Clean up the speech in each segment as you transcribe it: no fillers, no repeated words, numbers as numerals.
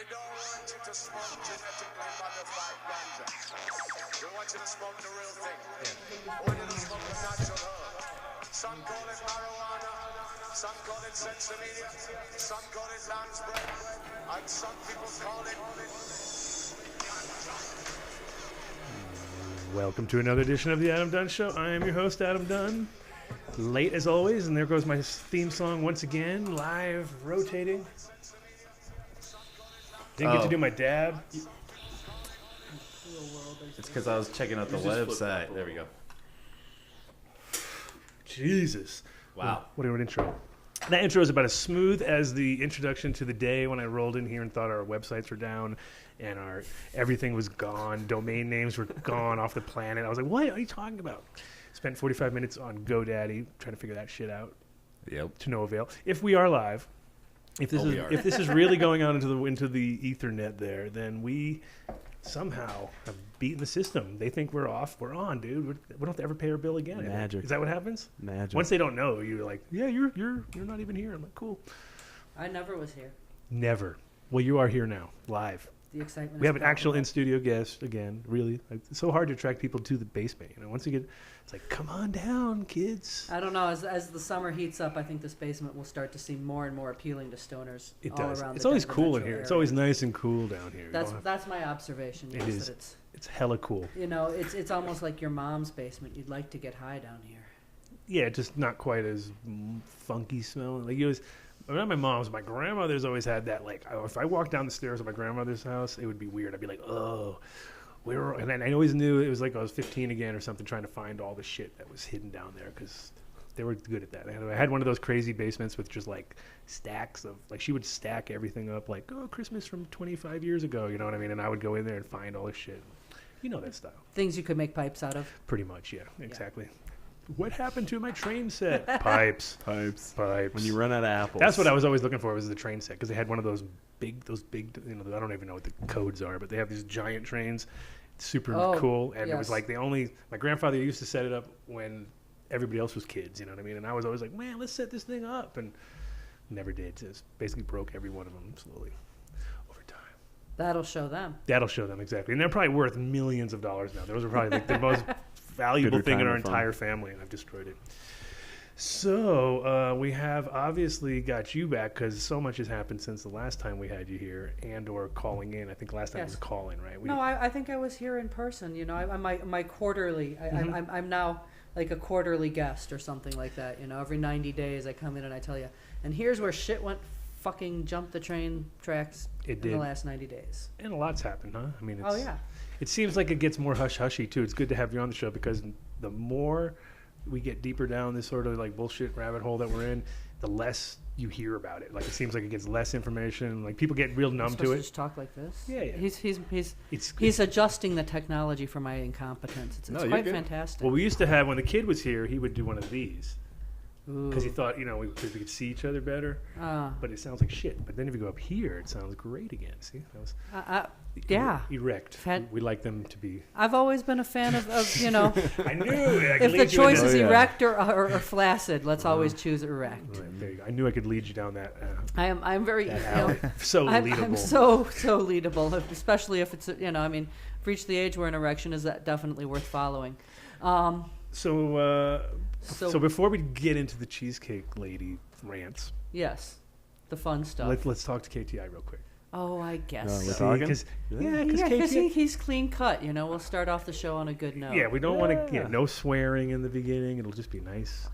We don't want you to smoke genetically modified ganja. We want you to smoke the real thing. We want you to smoke the natural herb. Some call it marijuana, some call it sensimedia, some call it lamb's bread, and some people call it ganja. Welcome to another edition of the Adam Dunn Show. I am your host, Adam Dunn. Late as always, and there goes my theme song once again, live, rotating. Didn't get to do my dab. It's because I was checking out the website. There we go. Jesus. Wow. What an intro. That intro is about as smooth as the introduction to the day when I rolled in here and thought our websites were down and everything was gone. Domain names were gone off the planet. I was like, what are you talking about? Spent 45 minutes on GoDaddy trying to figure that shit out. Yep. To no avail. If we are live, if this is really going on into the Ethernet there, then we somehow have beaten the system. They think we're off. We're on, dude. We don't have to ever pay our bill again. Magic. Is that what happens? Magic. Once they don't know, you're like, yeah, you're not even here. I'm like, cool. I never was here. Never. Well, you are here now, live. The excitement. We have an actual in-studio guest again. Really, it's so hard to attract people to the basement. You know, once you get, it's like, come on down, kids. I don't know. As the summer heats up, I think this basement will start to seem more and more appealing to stoners. It all does. Around It's the always Denver cool in metro here. area. It's always nice and cool down here. That's my observation. It Yes, is. that It's hella cool. you know, it's almost like your mom's basement. You'd like to get high down here. Yeah, just not quite as funky smelling. Like, it was, not my mom's, my grandmother's always had that, like, if I walked down the stairs of my grandmother's house, it would be weird. I'd be like, oh, and I always knew it was like I was 15 again or something, trying to find all the shit that was hidden down there, because they were good at that. I had one of those crazy basements with just, like, stacks of, like, she would stack everything up, like, oh, Christmas from 25 years ago, you know what I mean? And I would go in there and find all this shit. You know that style. Things you could make pipes out of. Pretty much, yeah, exactly. What happened to my train set? Pipes. When you run out of apples. That's what I was always looking for, was the train set, because they had one of those big, you know, I don't even know what the codes are, but they have these giant trains. It's super cool. And it was like my grandfather used to set it up when everybody else was kids, you know what I mean? And I was always like, man, let's set this thing up. And never did. Just basically broke every one of them slowly over time. That'll show them. That'll show them, exactly. And they're probably worth millions of dollars now. Those are probably like the most valuable thing in our entire family, and I've destroyed it. So we have obviously got you back, because so much has happened since the last time we had you here, and or calling in. I think last time was calling, right? I think I was here in person. You know, I'm my quarterly. I'm now like a quarterly guest or something like that. You know, every 90 days I come in and I tell you, and here's where shit went fucking jump the train tracks in the last 90 days. And a lot's happened, huh? I mean, yeah. It seems like it gets more hush-hushy, too. It's good to have you on the show, because the more we get deeper down this sort of like bullshit rabbit hole that we're in, the less you hear about it. Like, it seems like it gets less information. Like, people get real numb to it. Just talk like this. Yeah. He's adjusting the technology for my incompetence. It's quite fantastic. Well, we used to have, when the kid was here, he would do one of these. Because he thought, you know, because we could see each other better. But it sounds like shit. But then if you go up here, it sounds great again. See? That was erect. We like them to be. I've always been a fan of you know. I knew. If the choice is erect or flaccid, let's always choose erect. Right, there you go. I knew I could lead you down that. I'm very so leadable. I'm so leadable, especially if it's, you know, I mean, I've reached the age where an erection is definitely worth following. So before we get into the Cheesecake lady rants, yes, the fun stuff. Let's talk to KTI real quick. Oh, I guess. We're talking? Because he's clean cut. You know, we'll start off the show on a good note. Yeah, we don't want to. No swearing in the beginning. It'll just be nice.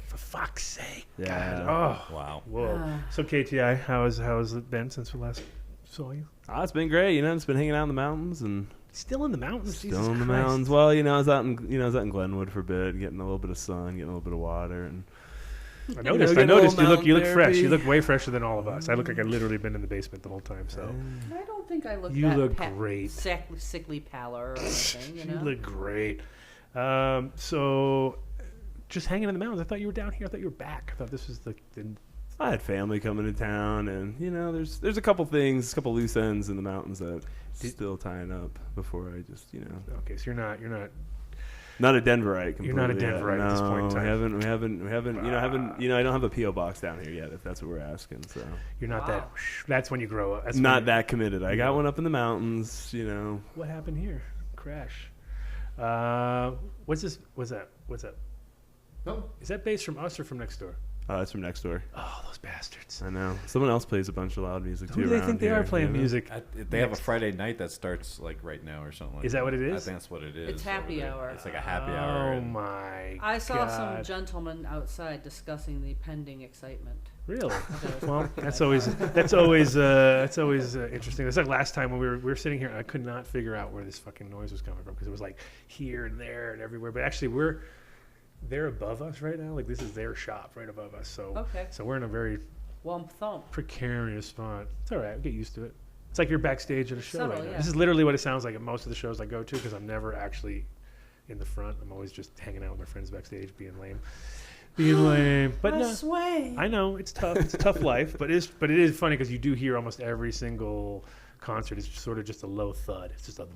For fuck's sake. Yeah. God. Oh, wow. Whoa. So KTI, how's it been since we last saw you? It's been great. You know, it's been hanging out in the mountains and. Still in the mountains? Still in the mountains. Well, you know, I was out in Glenwood for a bit, getting a little bit of sun, getting a little bit of water, and I noticed you look fresh. You look way fresher than all of us. I look like I've literally been in the basement the whole time. So I don't think I look. You look great. Sickly pallor or anything. You know? You look great. So just hanging in the mountains. I thought you were down here. I thought you were back. I thought this was the I had family coming to town, and you know, there's a couple things, a couple loose ends in the mountains that still tying up before I just, you know. Okay, so you're not Not a Denverite. You're not a completely yet. Denverite at this point in time. We haven't. I don't have a PO box down here yet. If that's what we're asking, so You're not that. That's when you grow up. That's not when that committed. I got one up in the mountains. What happened here? Crash. What's this? What's that? No. Is that bass from us or from next door? That's from next door. Oh, those bastards. I know. Someone else plays a bunch of loud music too. Who do they around think they here, are playing music? They have a Friday night that starts like right now or something. Is that what it is? I think that's what it is. It's happy hour. It's like a happy hour. Oh my! I saw some God. gentlemen outside discussing the pending excitement. Really? Okay. Well, that's always interesting. It's like last time when we were sitting here, I could not figure out where this fucking noise was coming from because it was like here and there and everywhere. But actually, they're above us right now. Like this is their shop right above us. So Okay. So we're in a very Wump thump. precarious spot. It's all right. I'll get used to it. It's like you're backstage at a show Subtle, right now. yeah. This is literally what it sounds like at most of the shows I go to because I'm never actually in the front. I'm always just hanging out with my friends backstage, being lame. But no, Sway. I know it's tough. It's a tough life, but it is funny because you do hear almost every single concert. It's sort of just a low thud. It's just a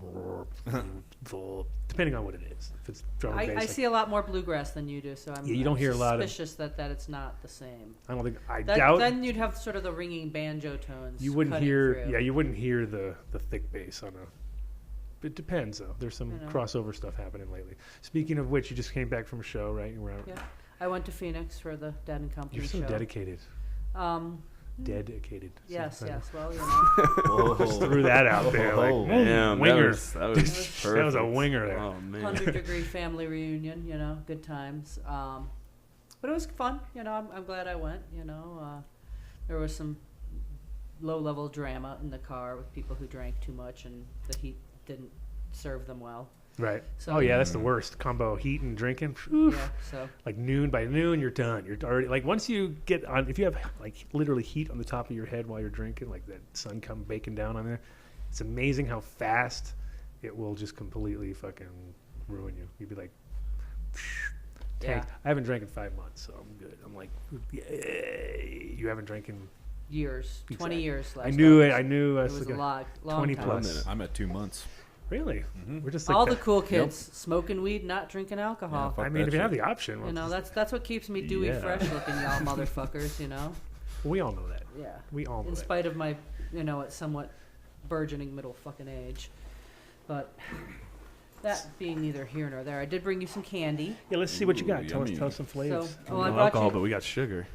depending on what it is. If it's drum and bass, I see a lot more bluegrass than you do, so I'm, Yeah, you don't hear a lot of- suspicious that it's not the same. I don't think I That, doubt then you'd have sort of the ringing banjo tones. you wouldn't cutting hear. through. Yeah, you wouldn't hear the thick bass on a. It depends though. There's some crossover stuff happening lately. Speaking of which, you just came back from a show, right? You were out. Yeah. I went to Phoenix for the Dead and Company You're so show. dedicated. Dedicated. Yes, So, yes. Well, you know, Just threw that out there. Like, Damn, winger. That was perfect. That was a winger there. Oh man. 100-degree family reunion. You know, good times. But it was fun. You know, I'm glad I went. You know, there was some low-level drama in the car with people who drank too much and the heat didn't serve them well. Right. So- Oh yeah, that's the worst combo: heat and drinking. Yeah. So Like by noon, you're done. You're already like once you get on. If you have like literally heat on the top of your head while you're drinking, like that sun come baking down on there, it's amazing how fast it will just completely fucking ruin you. You'd be like, tanked. Yeah. I haven't drank in 5 months, so I'm good. I'm like, yay! You haven't drank in. years, 20 Exactly. years. Last I knew it. August. I knew. It was a long 20 time. plus. I'm at 2 months. Really? Mhm. We're just like All that. the cool kids smoking weed, not drinking alcohol. fuck I mean, that if you have shit. the option, You well, know, that's what keeps me dewy Yeah. fresh looking, y'all motherfuckers. You know. we all know that. Yeah. We all know In that. spite of my, you know, at somewhat burgeoning middle fucking age, but that being neither here nor there, I did bring you some candy. Yeah, let's see what you got. Ooh, Tell us yummy. some flavors. So, No I brought alcohol, you. but we got sugar.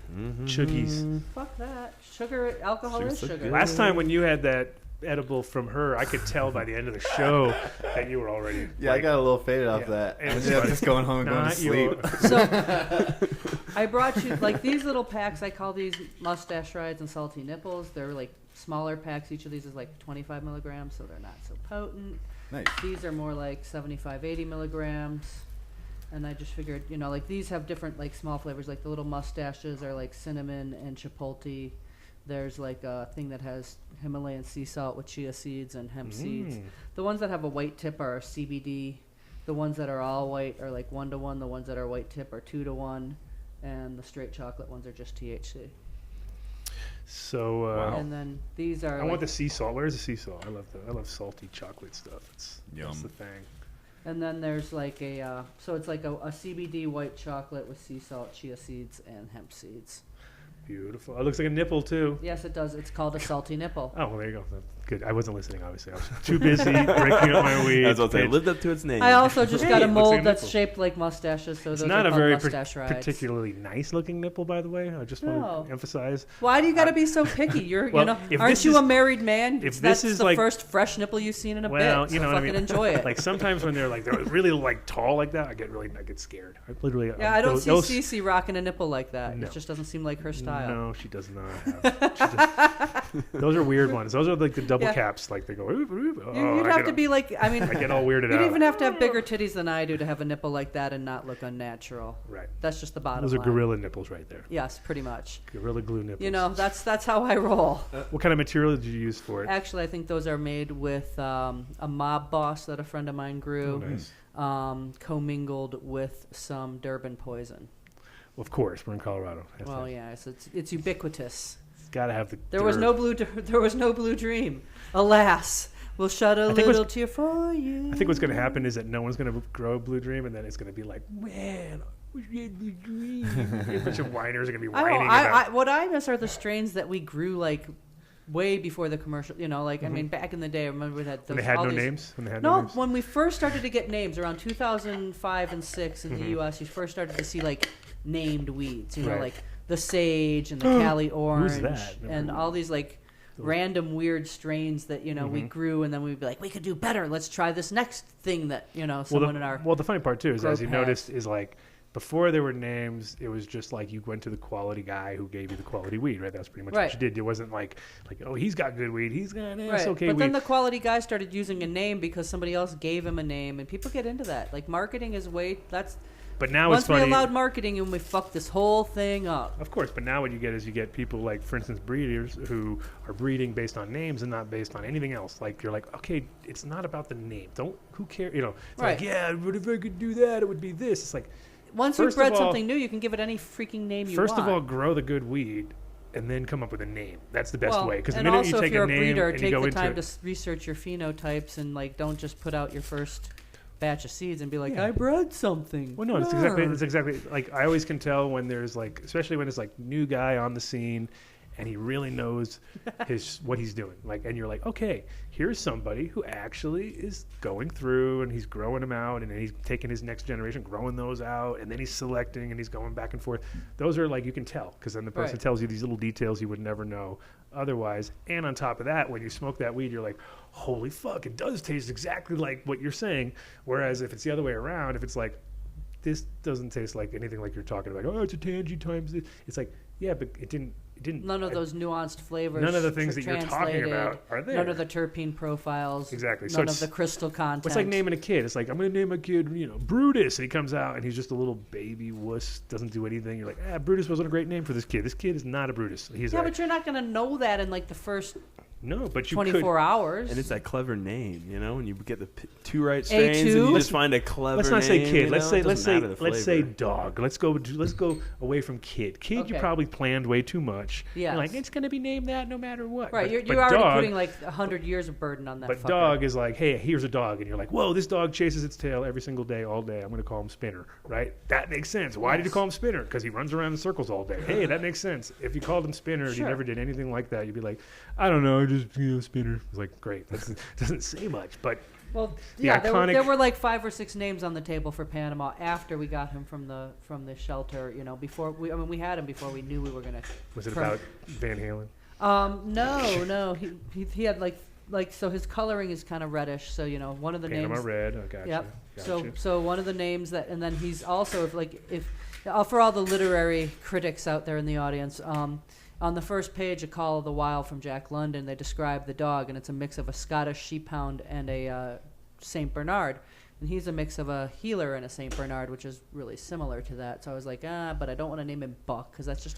Chuggies. Fuck that. Sugar, alcohol Sugar's is so sugar. good. Last time when you had that edible from her, I could tell by the end of the show that you were already. Yeah, I got a little faded off yeah. that. It I was ended up funny. just going home and going to Not sleep. your- So I brought you like these little packs. I call these mustache rides and salty nipples. They're like smaller packs. Each of these is like 25 milligrams, so they're not so potent. Nice. These are more like 75, 80 milligrams. And I just figured, you know, like these have different like small flavors. Like the little mustaches are like cinnamon and chipotle. There's like a thing that has Himalayan sea salt with chia seeds and hemp seeds. The ones that have a white tip are CBD. The ones that are all white are like 1-to-1. The ones that are white tip are 2-to-1. And the straight chocolate ones are just THC. So And then these are I like, want the sea salt. Where's the sea salt? I love salty chocolate stuff. That's Yum. the thing. and then there's like a so it's like a CBD white chocolate with sea salt, chia seeds, and hemp seeds. Beautiful. It looks like a nipple too. Yes, it does. It's called a salty nipple. Oh, well, there you go. Good. I wasn't listening, obviously. I was too busy drinking up my weed. That's what I Bitch. lived up to its name. I also just got Hey, a it looks mold like a that's nipple. shaped like mustaches, so It's those not are a called very mustache rides. particularly nice looking nipple, by the way. I just want No. to emphasize. Why do you got to be so picky? You're, Well, you know, if aren't this you is- a married man? if That's this is the like- first fresh nipple you've seen in a Well, bit. you So know what I fucking mean. enjoy it. Like sometimes when they're really like tall like that, I get scared. I literally. yeah, I don't see those- Cece rocking a nipple like that. No. It just doesn't seem like her style. No, she does not have. Those are weird ones. Those are like the double Yeah. caps. Like they go. Oop, oop. Oh, You'd I have get to a- be like, I mean, I get all weirded you'd out. even have to have bigger titties than I do to have a nipple like that and not look unnatural. Right. That's just the bottom Those are line. gorilla nipples right there. Yes, pretty much. Gorilla glue nipples. You know, that's how I roll. What kind of material did you use for it? Actually, I think those are made with a mob boss that a friend of mine grew, Oh, nice. commingled with some Durban poison. Well, of course, we're in Colorado. Well, yeah, it's ubiquitous. It's got to have the. There was no blue dream, alas. We'll shed a think little tear for you. I think what's going to happen is that no one's going to grow a blue dream, and then it's going to be like, man, we had blue dream. A bunch of whiners are going to be whining about. What I miss are the strains that we grew like way before the commercial. You know, like I mean, back in the day, I remember that When they had no names. When they had no names. when we first started to get names around 2005 and 6 in the U.S., you first started to see like named weeds. You know, Right. like the sage and the Cali orange that? and all these like random weird strains that we grew, and then we'd be like, we could do better. Let's try this next thing that someone in our Well, the funny part too is, as you group noticed, is like before there were names, it was just like you went to the quality guy who gave you the quality weed, right? That's pretty much Right. what you did. It wasn't like oh, he's got good weed, he's got right. okay But weed. then the quality guy started using a name because somebody else gave him a name, and people get into that. Like marketing is But now once it's funny. we allowed marketing, and we fucked this whole thing up. Of course, but now what you get is you get people like, for instance, breeders who are breeding based on names and not based on anything else. Like you're like, okay, it's not about the name. Who cares? It's Right. like, yeah, but if I could do that, it would be this. It's like, Once you've First bred of all- something new, you can give it any freaking name you first want. of all, grow the good weed, and then come up with a name. That's the best way. Because the and minute also you take if you're a name breeder, and you take go the into time it, to research your phenotypes and like don't just put out your first batch of seeds and be like, Yeah. I bred something. well, no, it's exactly like I always can tell when there's like, especially when it's like new guy on the scene, and he really knows what he's doing. Like, and you're like, okay, here's somebody who actually is going through and he's growing them out, and then he's taking his next generation, growing those out, and then he's selecting and he's going back and forth. Those are like, you can tell, because then the person Right. tells you these little details you would never know otherwise. And on top of that, when you smoke that weed, you're like, holy fuck, it does taste exactly like what you're saying. Whereas if it's the other way around, if it's like, this doesn't taste like anything like you're talking about. Oh, it's a tangy times this. It's like, yeah, but it didn't. None of those nuanced flavors. None of the things that you're talking translated, about are there. None of the terpene profiles. Exactly. So None of it's- the crystal content. It's like naming a kid. It's like, I'm going to name a kid, Brutus. And he comes out and he's just a little baby wuss, doesn't do anything. You're like, Brutus wasn't a great name for this kid. This kid is not a Brutus. He's Yeah, like, but you're not going to know that in like the first no, but you 24 hours. And it's that clever name, when you get the two right strains, and A2? you just find a clever. Let's not say name, kid. Let's say it doesn't matter the let's say flavor. dog. Let's go away from kid. Kid, you Okay. probably planned way too much. Yes. You're like, it's going to be named that no matter what. right, But you're already dog, putting like 100 years of burden on that But fucker. dog is like, hey, here's a dog, and you're like, whoa, this dog chases its tail every single day, all day. I'm going to call him Spinner, right? That makes sense. Why did you Yes. call him Spinner? Because he runs around in circles all day. Hey, that makes sense. If you called him Spinner and he Sure. never did anything like that, you'd be like, I don't know, I just Spinner. It's like, great. That doesn't say much, but Well, The yeah, iconic- there were like 5 or 6 names on the table for Panama after we got him from the shelter. Before we had him before we knew we were gonna. was it From- about Van Halen? No. He had like so his coloring is kind of reddish. So one of the Panama names. Red. I gotcha. Yep. Gotcha. So one of the names that, and then he's also if for all the literary critics out there in the audience, on the first page, A Call of the Wild from Jack London, they describe the dog, and it's a mix of a Scottish Sheephound and a Saint Bernard, and he's a mix of a Heeler and a Saint Bernard, which is really similar to that. So I was like, but I don't want to name him Buck because that's just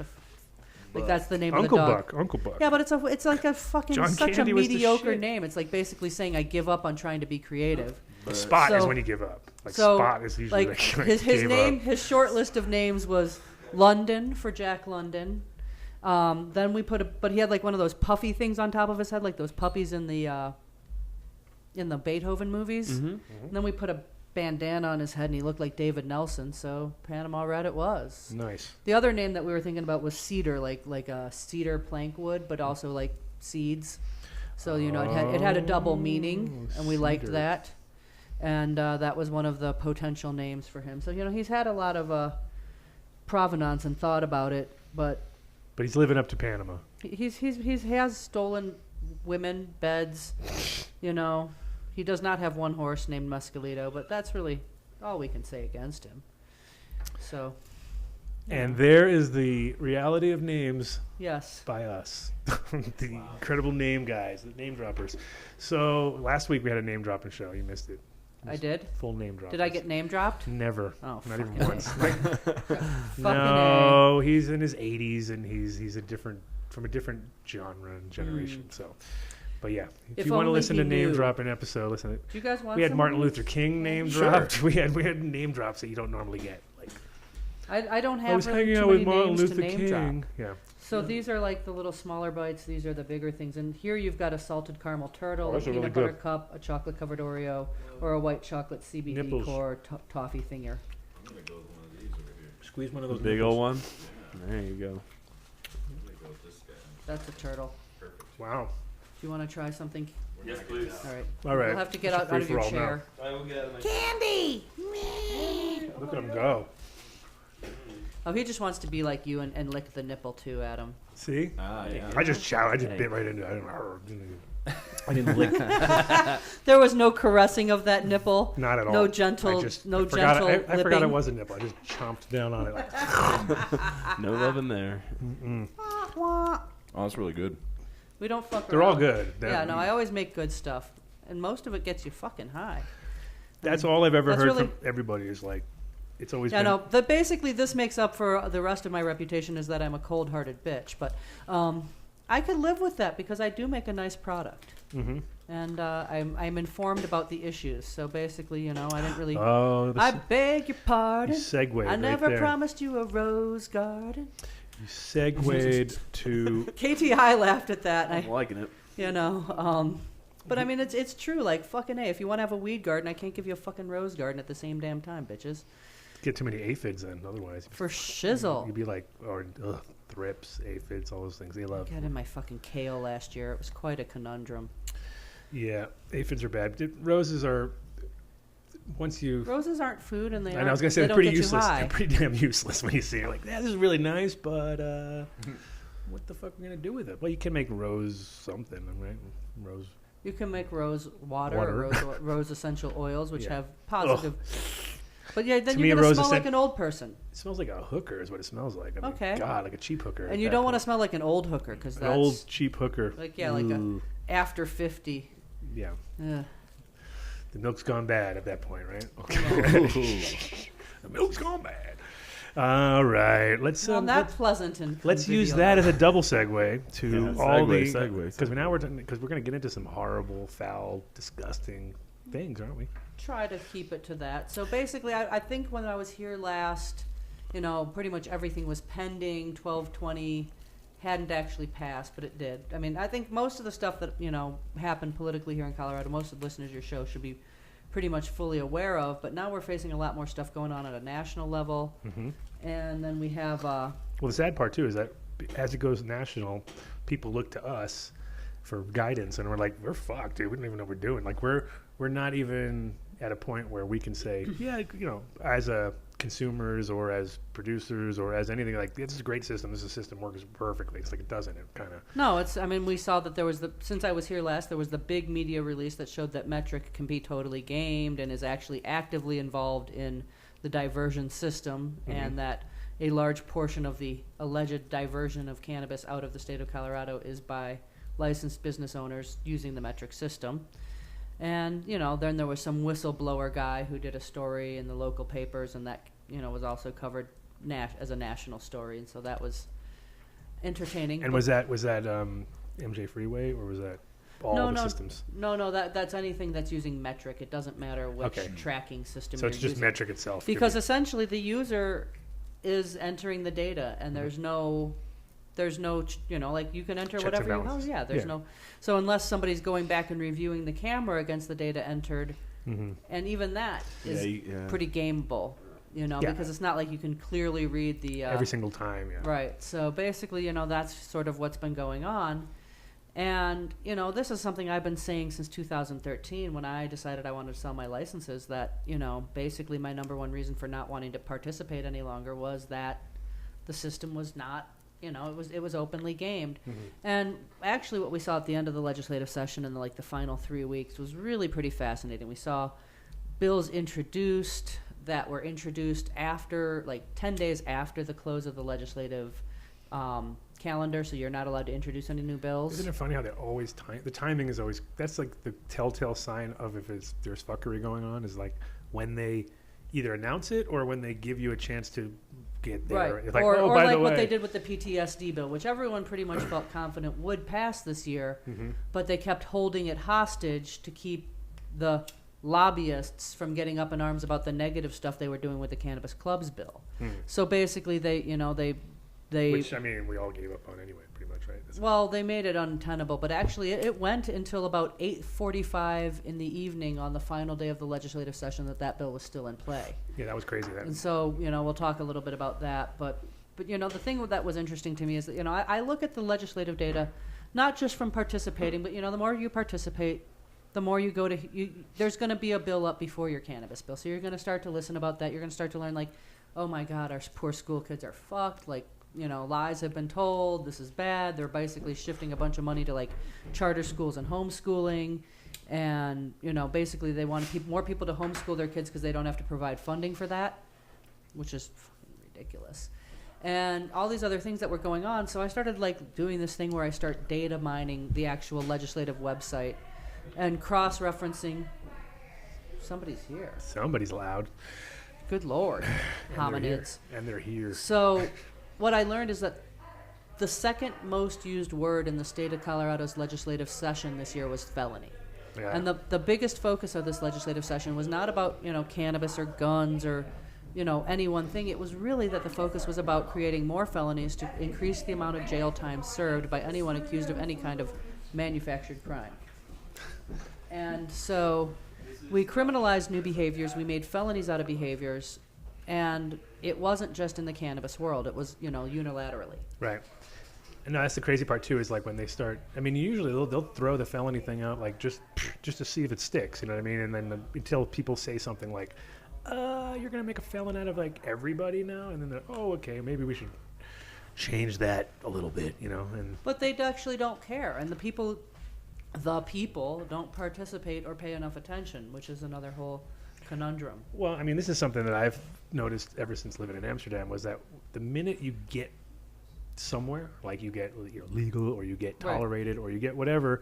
that's the name Uncle of the dog. Buck. Uncle Buck. Yeah, but it's like a fucking John such Candy a was the mediocre shit. name. It's like basically saying I give up on trying to be creative. Spot is So- when you give up. Like So, Spot is usually like like his gave name, up. his short list of names was London for Jack London. Then we but he had like one of those puffy things on top of his head, like those puppies in the Beethoven movies. Mm-hmm. And then we put a bandana on his head, and he looked like David Nelson. So Panama Red it was. Nice. The other name that we were thinking about was cedar, like a cedar plank wood, but also like seeds. So it had a double meaning, and we liked cedar. that. And that was one of the potential names for him. So he's had a lot of provenance and thought about it, but But he's living up to Panama. he has stolen women, beds. He does not have one horse named Mescalito, but that's really all we can say against him. So. And there is the reality of names Yes. by us, the incredible name guys, the name droppers. So last week we had a name dropping show. You missed it. I did. Full name drop. Did I get name dropped? Never. Oh, not even fucking A. once. Fucking No, he's in his 80s and he's from a different genre and generation. So, but yeah, if If you want to only listen he to name knew. dropping episode, listen. Do you guys want? We had some Martin of these? Luther King name Sure. dropped. We had name drops that you don't normally get. Like I don't I was have really hanging too out with many Martin names to Luther name drop. King. Yeah. So these are like the little smaller bites. These are the bigger things. And here you've got a salted caramel turtle, Oh, a those are peanut really butter good. cup, a chocolate covered Oreo, or a white chocolate CBD Nipples. core toffee thinger. Squeeze one of The those big nipples. old one. There you go. That's a turtle. Wow. Do you want to try something? Yes, please. All right. All right. You'll have to get It's a out of your free-for-all now. chair. I will get out of my Candy! Look at him go. Oh, he just wants to be like you and lick the nipple too, Adam. See? Yeah. I just bit right into it. I didn't lick. There was no caressing of that nipple. Not at all. No gentle, I gentle forgot it lipping. was a nipple. I just chomped down on it. Like, No love in there. Oh, that's really good. We don't fuck they're around. all good. Yeah, no, I always make good stuff, and most of it gets you fucking high. That's all I've ever That's heard really- from everybody is like, it's always Yeah, been. no. Basically, this makes up for the rest of my reputation is that I'm a cold-hearted bitch. But I could live with that because I do make a nice product, Mm-hmm. and I'm informed about the issues. So basically, I didn't really. Oh, I beg your pardon. segue. I right never there. promised you a rose garden. You segued to. KTI laughed at that. And I'm liking it. But I mean, it's true. Like fucking if you want to have a weed garden, I can't give you a fucking rose garden at the same damn time, bitches. Get too many aphids in, otherwise. For shizzle. You'd be like, or thrips, aphids, all those things they love. Got in my fucking kale last year. It was quite a conundrum. Yeah, aphids are bad. Roses are. Once you. Roses aren't food, and I know, I was gonna say they they're don't pretty get useless. You They're high. pretty damn useless when you see it. Like, yeah, this is really nice, but what the fuck are we gonna do with it? Well, you can make rose something, right? Rose. You can make rose water, Water. or rose essential oils, which Yeah. have positive. But yeah, then To me, you're a gonna rose smell is like sen- an old person, It smells like a hooker, is what it smells like. I mean, Okay. God, like a cheap hooker. and you don't want to smell like an old hooker because an that's old cheap hooker. like like a Ooh. after 50. Yeah, Ugh. the milk's gone bad at that point, right? Okay. The milk's gone bad. All right, let's Well, not pleasant and let's use convivial. that as a double segue to Yeah, all segue, the segue, because now we're going to get into some horrible, foul, disgusting things, aren't we? Try to keep it to that. So basically, I think when I was here last, pretty much everything was pending. 1220 hadn't actually passed, but it did. I mean, I think most of the stuff that happened politically here in Colorado, most of the listeners of your show should be pretty much fully aware of. But now we're facing a lot more stuff going on at a national level, and then we have. Well, the sad part too is that as it goes national, people look to us for guidance, and we're like, we're fucked, dude. We don't even know what we're doing. Like we're not even at a point where we can say, yeah, as a consumers or as producers or as anything, like this is a great system. This system works perfectly. It's like it doesn't. It kind of. No, it's. I mean, we saw that there was since I was here last, there was the big media release that showed that Metric can be totally gamed and is actually actively involved in the diversion system, and that a large portion of the alleged diversion of cannabis out of the state of Colorado is by licensed business owners using the Metric system. And then there was some whistleblower guy who did a story in the local papers, and that was also covered as a national story, and so that was entertaining. And was that MJ Freeway or was that all the systems? No, that's anything that's using Metric. It doesn't matter which Okay. tracking system So you're it's just using. Metric itself. Because essentially the user is entering the data, and there's no like you can enter Checks whatever and you balances. there's Yeah. no. So unless somebody's going back and reviewing the camera against the data entered, and even that is pretty gameable, Yeah. because it's not like you can clearly read the every single time, yeah. right. So basically, that's sort of what's been going on. And, this is something I've been saying since 2013 when I decided I wanted to sell my licenses, that, basically my number one reason for not wanting to participate any longer was that the system was not, it was openly gamed. And actually what we saw at the end of the legislative session in the final 3 weeks was really pretty fascinating. We saw bills introduced that were introduced after, 10 days after the close of the legislative calendar, so you're not allowed to introduce any new bills. Isn't it funny how they always the timing is always, that's like the telltale sign of if there's fuckery going on, is like when they either announce it or when they give you a chance to get there. Right. It's like, or by like the way. what they did with the PTSD bill, which everyone pretty much felt confident would pass this year, but they kept holding it hostage to keep the lobbyists from getting up in arms about the negative stuff they were doing with the cannabis clubs bill. So basically, they Which, I mean, we all gave up on anyway, pretty much, right? well, they made it untenable, but actually it went until about 8:45 in the evening on the final day of the legislative session that bill was still in play. Yeah, that was crazy. And so, we'll talk a little bit about that. But the thing that was interesting to me is that, I look at the legislative data, not just from participating, but, the more you participate, the more you go to, there's going to be a bill up before your cannabis bill. So you're going to start to listen about that. You're going to start to learn, like, oh my God, our poor school kids are fucked. Like, lies have been told. This is bad. They're basically shifting a bunch of money to, like, charter schools and homeschooling. And, basically they want more people to homeschool their kids because they don't have to provide funding for that, which is fucking ridiculous. And all these other things that were going on. So I started, like, doing this thing where I start data mining the actual legislative website and cross-referencing. Somebody's here. Somebody's loud. Good Lord. Hominids. And they're here. So what I learned is that the second most used word in the state of Colorado's legislative session this year was felony. Yeah. And the biggest focus of this legislative session was not about, cannabis or guns or, any one thing. It was really that the focus was about creating more felonies to increase the amount of jail time served by anyone accused of any kind of manufactured crime. And so we criminalized new behaviors. We made felonies out of behaviors. And it wasn't just in the cannabis world. It was, unilaterally. Right. And no, that's the crazy part too. Is like when they start. I mean, usually they'll throw the felony thing out like just to see if it sticks. You know what I mean? And then until people say something like, "You're gonna make a felon out of like everybody now," and then they're, "Oh, okay, maybe we should change that a little bit," And but they actually don't care, and the people don't participate or pay enough attention, which is another whole conundrum. Well, I mean, this is something that I've noticed ever since living in Amsterdam was that the minute you get somewhere, like you're legal or you get tolerated or you get whatever,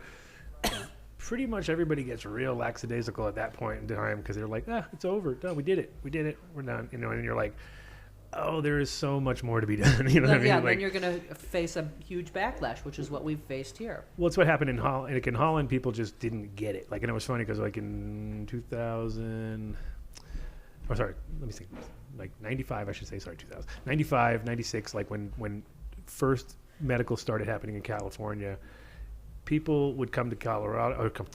pretty much everybody gets real lackadaisical at that point in time because they're like, it's over, done, we did it, we're done, and you're like, oh, there is so much more to be done, what I mean? Yeah, like, then you're going to face a huge backlash, which is what we've faced here. Well, it's what happened in Holland. Like in Holland, people just didn't get it. Like, and it was funny because like in 2000, or sorry, let me think, like 95, I should say, sorry, 2000, 95, 96, like when first medical started happening in California, people would come to Colorado or come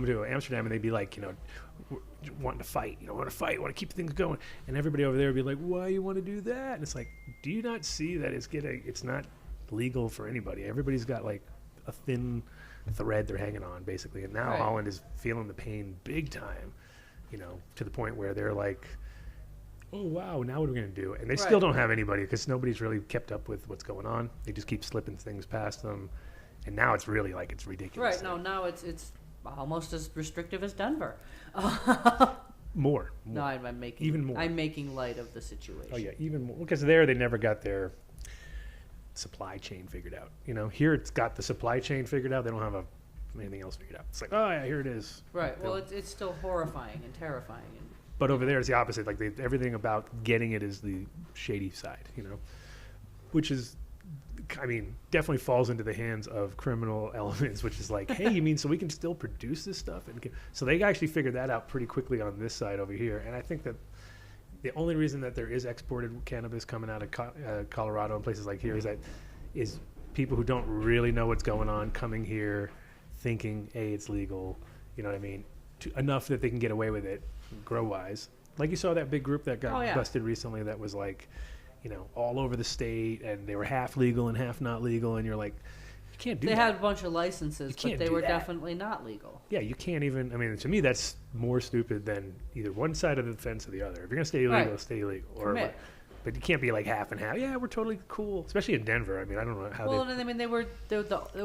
to Amsterdam and they'd be like, wanting to fight, want to keep things going, and everybody over there would be like, why you want to do that? And it's like, do you not see that it's not legal for anybody? Everybody's got like a thin thread they're hanging on basically, and now Holland is feeling the pain big time, to the point where they're like, oh wow, now what are we going to do? And they still don't have anybody because nobody's really kept up with what's going on. They just keep slipping things past them, and now it's really like it's ridiculous. Right. No, now it's almost as restrictive as Denver. More. No, I'm making even more. I'm making light of the situation. Oh yeah, even more, because they never got their supply chain figured out. Here it's got the supply chain figured out. They don't have anything else figured out. It's like, oh yeah, here it is. Right. Well, it's still horrifying and terrifying. But over there, it's the opposite. Like everything about getting it is the shady side. Which is, I mean, definitely falls into the hands of criminal elements, which is like, hey, you mean so we can still produce this stuff? So they actually figured that out pretty quickly on this side over here. And I think that the only reason that there is exported cannabis coming out of Colorado and places like here is people who don't really know what's going on coming here thinking, hey, it's legal, you know what I mean, enough that they can get away with it grow-wise. Like you saw that big group that got busted recently that was like, all over the state, and they were half legal and half not legal, and you're like, you can't do that. They had a bunch of licenses, but they were definitely not legal. Yeah, you can't even, I mean, to me, that's more stupid than either one side of the fence or the other. If you're going to stay illegal, stay illegal. But you can't be like half and half. Yeah, we're totally cool. Especially in Denver. I mean, I don't know how I mean, it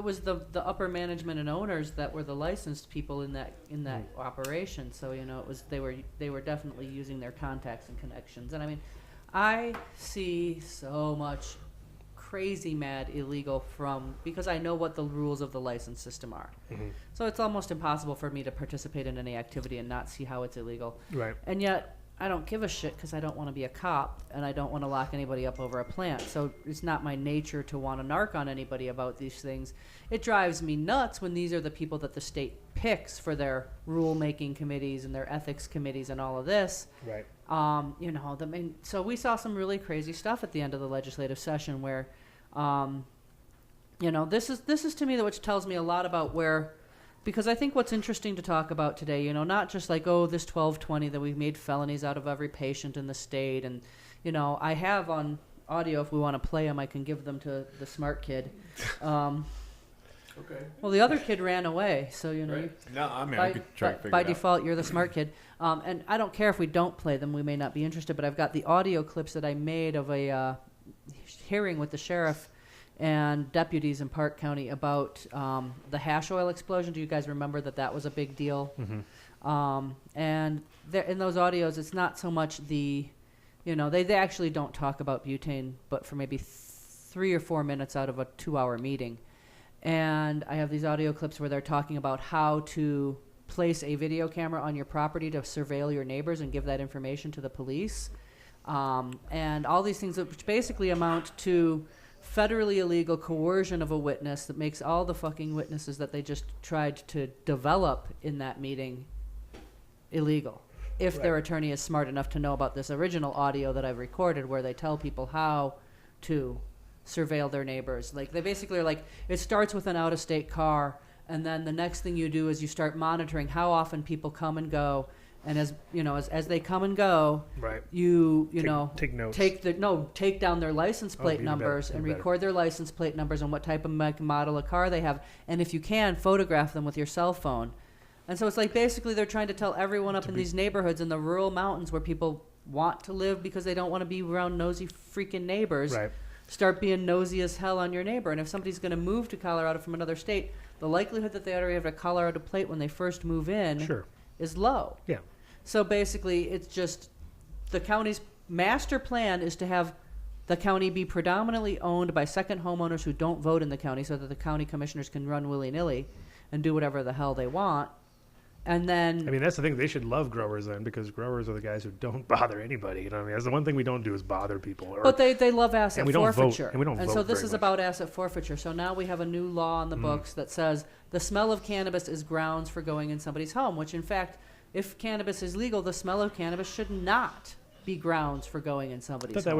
was the upper management and owners that were the licensed people in that operation. So, it was they were definitely using their contacts and connections. And I mean, I see so much crazy mad illegal because I know what the rules of the license system are. So it's almost impossible for me to participate in any activity and not see how it's illegal. Right. And yet I don't give a shit because I don't want to be a cop and I don't want to lock anybody up over a plant. So it's not my nature to want to narc on anybody about these things. It drives me nuts when these are the people that the state picks for their rulemaking committees and their ethics committees and all of this. Right. So we saw some really crazy stuff at the end of the legislative session where, this is to me which tells me a lot about where. Because I think what's interesting to talk about today, not just like, this 1220 that we've made felonies out of every patient in the state. And, I have on audio, if we want to play them, I can give them to the smart kid. Okay. Well, the other kid ran away. So, Right. No, I mean, I could try to figure by it out. default, you're the smart kid. And I don't care if we don't play them. We may not be interested. But I've got the audio clips that I made of a hearing with the sheriff and deputies in Park County about the hash oil explosion. Do you guys remember that was a big deal? Mm-hmm. And in those audios, it's not so much they actually don't talk about butane, but for maybe 3 or 4 minutes out of a 2-hour meeting. And I have these audio clips where they're talking about how to place a video camera on your property to surveil your neighbors and give that information to the police. And all these things which basically amount to federally illegal coercion of a witness that makes all the fucking witnesses that they just tried to develop in that meeting illegal. If their attorney is smart enough to know about this original audio that I've recorded where they tell people how to surveil their neighbors. Like, they basically are like, it starts with an out-of-state car, and then the next thing you do is you start monitoring how often people come and go. And as they come and go, right, take notes. Take down their license plate numbers and record their license plate numbers and what type of model of car they have. And if you can, photograph them with your cell phone. And so it's like basically they're trying to tell everyone up in these neighborhoods in the rural mountains where people want to live because they don't want to be around nosy freaking neighbors. Right. Start being nosy as hell on your neighbor. And if somebody's going to move to Colorado from another state, the likelihood that they already have a Colorado plate when they first move in is low. Yeah. So basically, it's just the county's master plan is to have the county be predominantly owned by second homeowners who don't vote in the county so that the county commissioners can run willy-nilly and do whatever the hell they want. And then... I mean, that's the thing. They should love growers then because growers are the guys who don't bother anybody. That's the one thing we don't do is bother people. But they love asset forfeiture. And we don't vote so this very is much. About asset forfeiture. So now we have a new law on the books that says the smell of cannabis is grounds for going in somebody's home, which in fact... If cannabis is legal, the smell of cannabis should not be grounds for going in somebody's home. I thought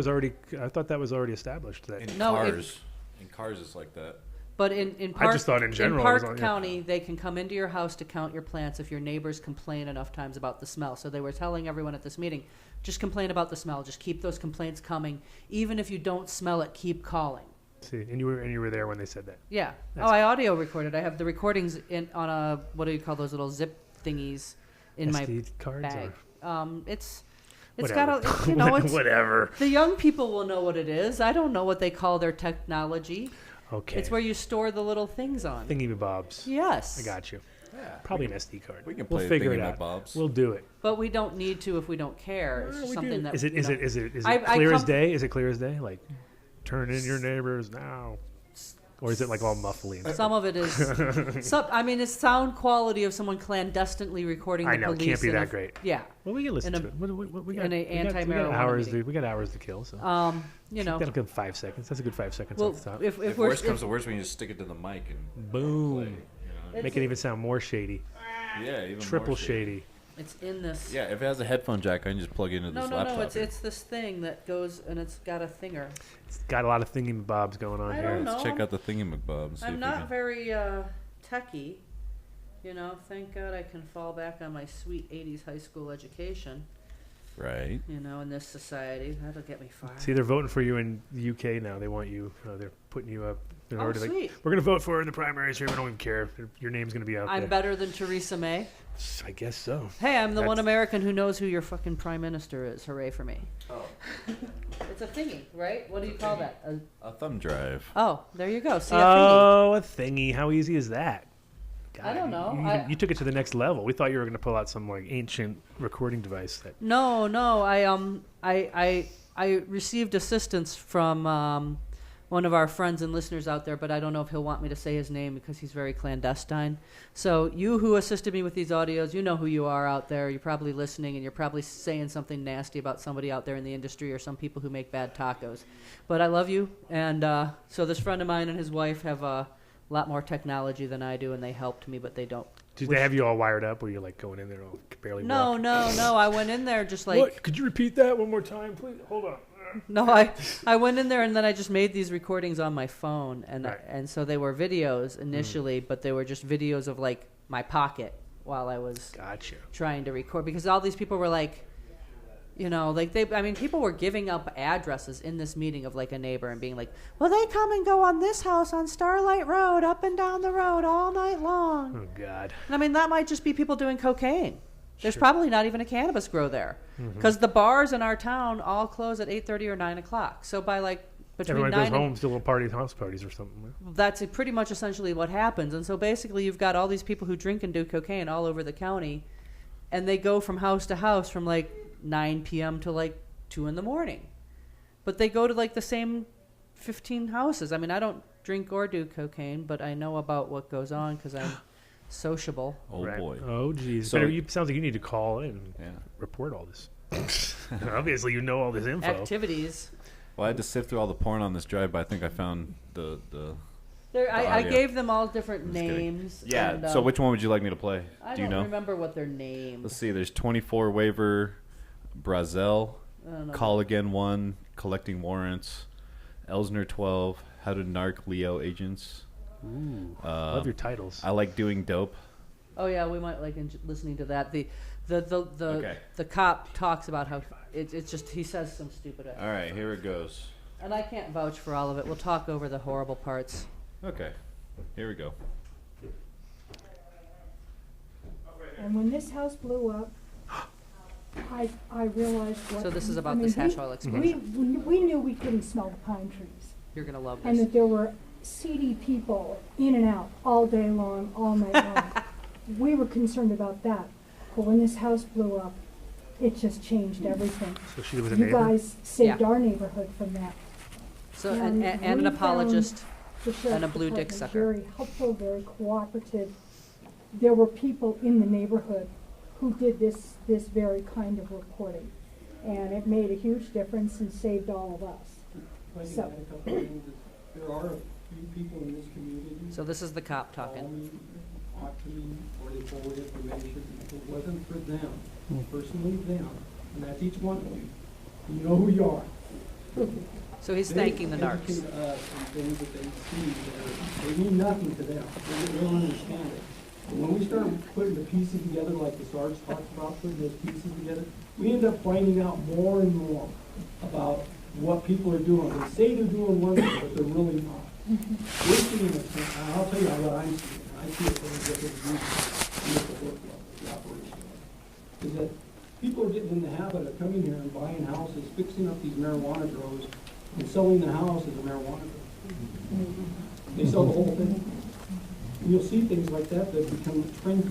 that was already established. In cars, it's like that. But in Park, I just thought in general, in Park County, they can come into your house to count your plants if your neighbors complain enough times about the smell. So they were telling everyone at this meeting, just complain about the smell. Just keep those complaints coming. Even if you don't smell it, keep calling. See, and you were there when they said that. Yeah. I audio recorded. I have the recordings on a, what do you call those little zip thingies? In SD my cards bag. It's whatever. got a, it's whatever. The young people will know what it is. I don't know what they call their technology. Okay. It's where you store the little things on. Thingy-bobs. Yes. I got you. Yeah, Probably an SD card. We can play figure it out. Bobs. We'll do it. But we don't need to if we don't care. It's just something that is it clear as day? Is it clear as day? Like, turn in your neighbors now. Or is it like all muffly? Some of it is. It's sound quality of someone clandestinely recording the police. I know, it can't be that great. Yeah. Well, we can listen to it. We got anti-marijuana meeting. We got hours to kill, so. That'll give 5 seconds. That's a good 5 seconds well, off the top. If worst comes to worst, we can just stick it to the mic and boom. Play, Make it even sound more shady. Yeah, even triple more shady. It's in this. Yeah, if it has a headphone jack, I can just plug it into this laptop. No, it's this thing that goes and it's got a thinger. It's got a lot of thingy-bobs going on here. Let's check out the thingy-mabob. I'm not very techie. Thank God I can fall back on my sweet 80s high school education. Right. In this society. That'll get me fired. See, they're voting for you in the UK now. They want you. They're putting you up. Sweet. We're going to vote for her in the primaries here. We don't even care. Your name's going to be out there. I'm better than Theresa May. I guess so. Hey, I'm the one American who knows who your fucking prime minister is. Hooray for me. Oh. It's a thingy, right? What do you call that? A thumb drive. Oh, there you go. See, a thingy. How easy is that? God, I don't know. You took it to the next level. We thought you were going to pull out some like ancient recording device. No. I received assistance from one of our friends and listeners out there, but I don't know if he'll want me to say his name because he's very clandestine. So you who assisted me with these audios, you know who you are out there. You're probably listening, and you're probably saying something nasty about somebody out there in the industry or some people who make bad tacos. But I love you, and so this friend of mine and his wife have a lot more technology than I do, and they helped me, but they don't. Did they have you all wired up, or you like going in there all barely? No. I went in there just like. What? Could you repeat that one more time, please? Hold on. No, I went in there and then I just made these recordings on my phone, and Right. and so they were videos initially, but they were just videos of like my pocket while I was Gotcha. trying to record, because all these people were like, you know, like people were giving up addresses in this meeting of like a neighbor and being like, well, they come and go on this house on Starlight Road, up and down the road all night long. Oh God. And I mean, that might just be people doing cocaine. There's Sure. probably not even a cannabis grow there, because the bars in our town all close at 8:30 or 9 o'clock. So by like between Everyone 9 goes and home to little parties, house parties, or something. that's pretty much essentially what happens. And so basically, you've got all these people who drink and do cocaine all over the county, and they go from house to house from like 9 p.m. to like 2 in the morning. But they go to like the same 15 houses. I mean, I don't drink or do cocaine, but I know about what goes on because I'm sociable. Oh Right. boy. Oh geez. So- Sounds like you need to call in and Yeah. report all this. Obviously, you know all this info. Activities. Well, I had to sift through all the porn on this drive, but I think I found the. I audio. gave them all different I'm just kidding. names. Yeah. and, So which one would you like me to play? I Do you don't know? remember what their names. Let's see. There's 24 waiver, Brazel, I don't know. Call Again 1, Collecting Warrants, Elsner 12, How to Narc Leo Agents. Ooh, love your titles. I Like Doing Dope. Oh yeah, we might like listening to that. Okay. The cop talks about how it's just he says some stupid. All right, here it goes. And I can't vouch for all of it. We'll talk over the horrible parts. Okay, here we go. And when this house blew up, I realized what. So this is about I mean, this hash oil explosion. We knew we couldn't smell the pine trees, You're gonna love and this. that there were seedy people in and out all day long, all night long. We were concerned about that, but when this house blew up, it just changed everything. So she was a You neighbor. guys saved Yeah. our neighborhood from that. So and and an we apologist. The sheriff's And a blue dick department sucker. Very helpful, very cooperative. There were people in the neighborhood who did this very kind of reporting. And it made a huge difference and saved all of us. I can So- add a couple of things. There are a few people in this community. So this is the cop call talking. me, talk to me, or they forward information. If it wasn't for them, personally them, and that's each one of you, you know who you are. So he's thanking the They narcs. educate us on things that they see they mean nothing to them. They don't understand it. But when we start putting the pieces together, like the Sarge talked about, putting those pieces together, we end up finding out more and more about what people are doing. They say they're doing one thing, but they're really not. We're seeing it, and I'll tell you what I'm seeing. I see it from the work level, the operation level. Is that people are getting in the habit of coming here and buying houses, fixing up these marijuana grows, and selling the house as a marijuana grow. They sell the whole thing. And you'll see things like that that become trendy.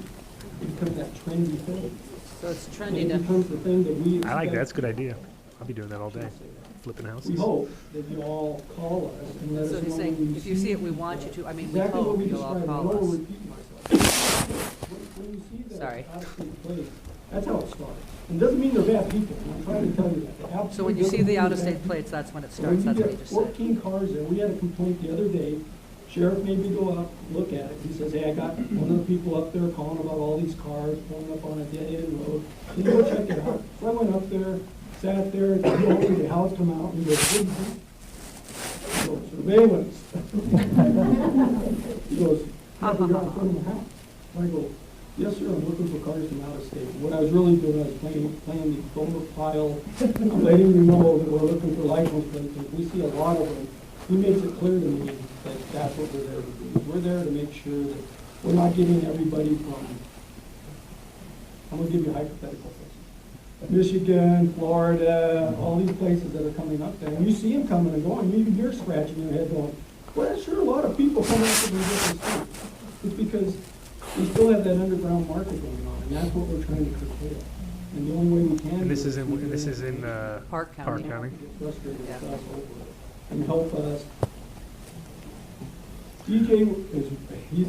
It becomes that trendy thing. So it's And trendy it to. becomes the thing that we. I like that. That's a good idea. I'll be doing that all day. Flipping We houses. hope that you all call us and let So us he's know saying, when you if you see it, we want you to. I mean, we exactly what hope we you'll all described. I call know we'll us. repeat myself. When you see that Sorry. out-of-state plate, that's how it starts. It doesn't mean they're bad people. I'm trying to tell you that. They absolutely So when you see doesn't the mean they're out-of-state bad plates, that's when it people. starts. That's what he When just you get said. 14 cars there, we had a complaint the other day. Sheriff made me go up, look at it. He says, hey, I got one of the people up there calling about all these cars pulling up on a dead-end road. Can you go check it out? So I went up there, sat there, and the house come out, and he goes, "What is this?" I go, surveillance. He goes, "Yeah, but you're out front of the house." I go, yes, sir, I'm looking for cars from out of state. What I was really doing, I was playing the donor pile, I'm letting you know that we're looking for license plates. If we see a lot of them, he makes it clear to me that that's what we're there to do. We're there to make sure that we're not getting everybody from, I'm gonna give you a hypothetical places. Michigan, Florida, all these places that are coming up there. And you see them coming and going, even you're scratching your head going, well, that's sure a lot of people coming up from different states. It's because we still have that underground market going on, and that's what we're trying to curtail. And the only way we can. And this do is it in Park Park County. County. Get frustrated Yeah. with us over it and help us he's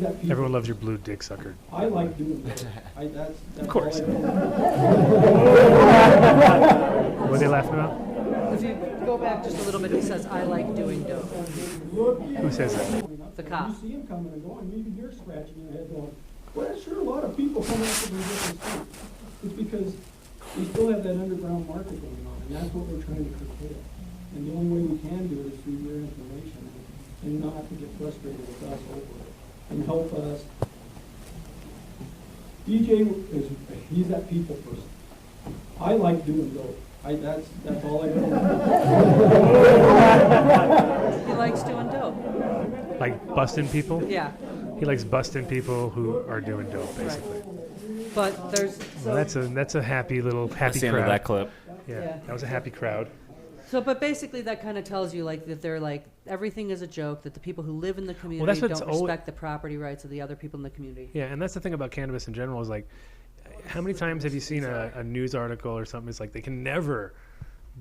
that people. Everyone loves your blue dick sucker. I like doing that. That's Of course. all I do. What are they laughing about? If you go back just a little bit, he says, I like doing dope. Who says that? The cop. You see him coming and going, maybe you're scratching your head going, well, that's sure a lot of people coming up with different stuff. It's because we still have that underground market going on, and that's what we're trying to curtail. And the only way we can do it is through your information and not to get frustrated with us over it and help us. He's that people person. I like doing dope. That's all I do. He likes doing dope. Like busting people? Yeah. He likes busting people who are doing dope, basically. But there's Well, that's a happy That's the end crowd. of that clip. Yeah, that was a happy crowd. So, but basically that kind of tells you like that they're like everything is a joke, that the people who live in the community that's what's don't respect the property rights of the other people in the community. Yeah, and that's the thing about cannabis in general is like, how many times have you seen a news article or something? It's like they can never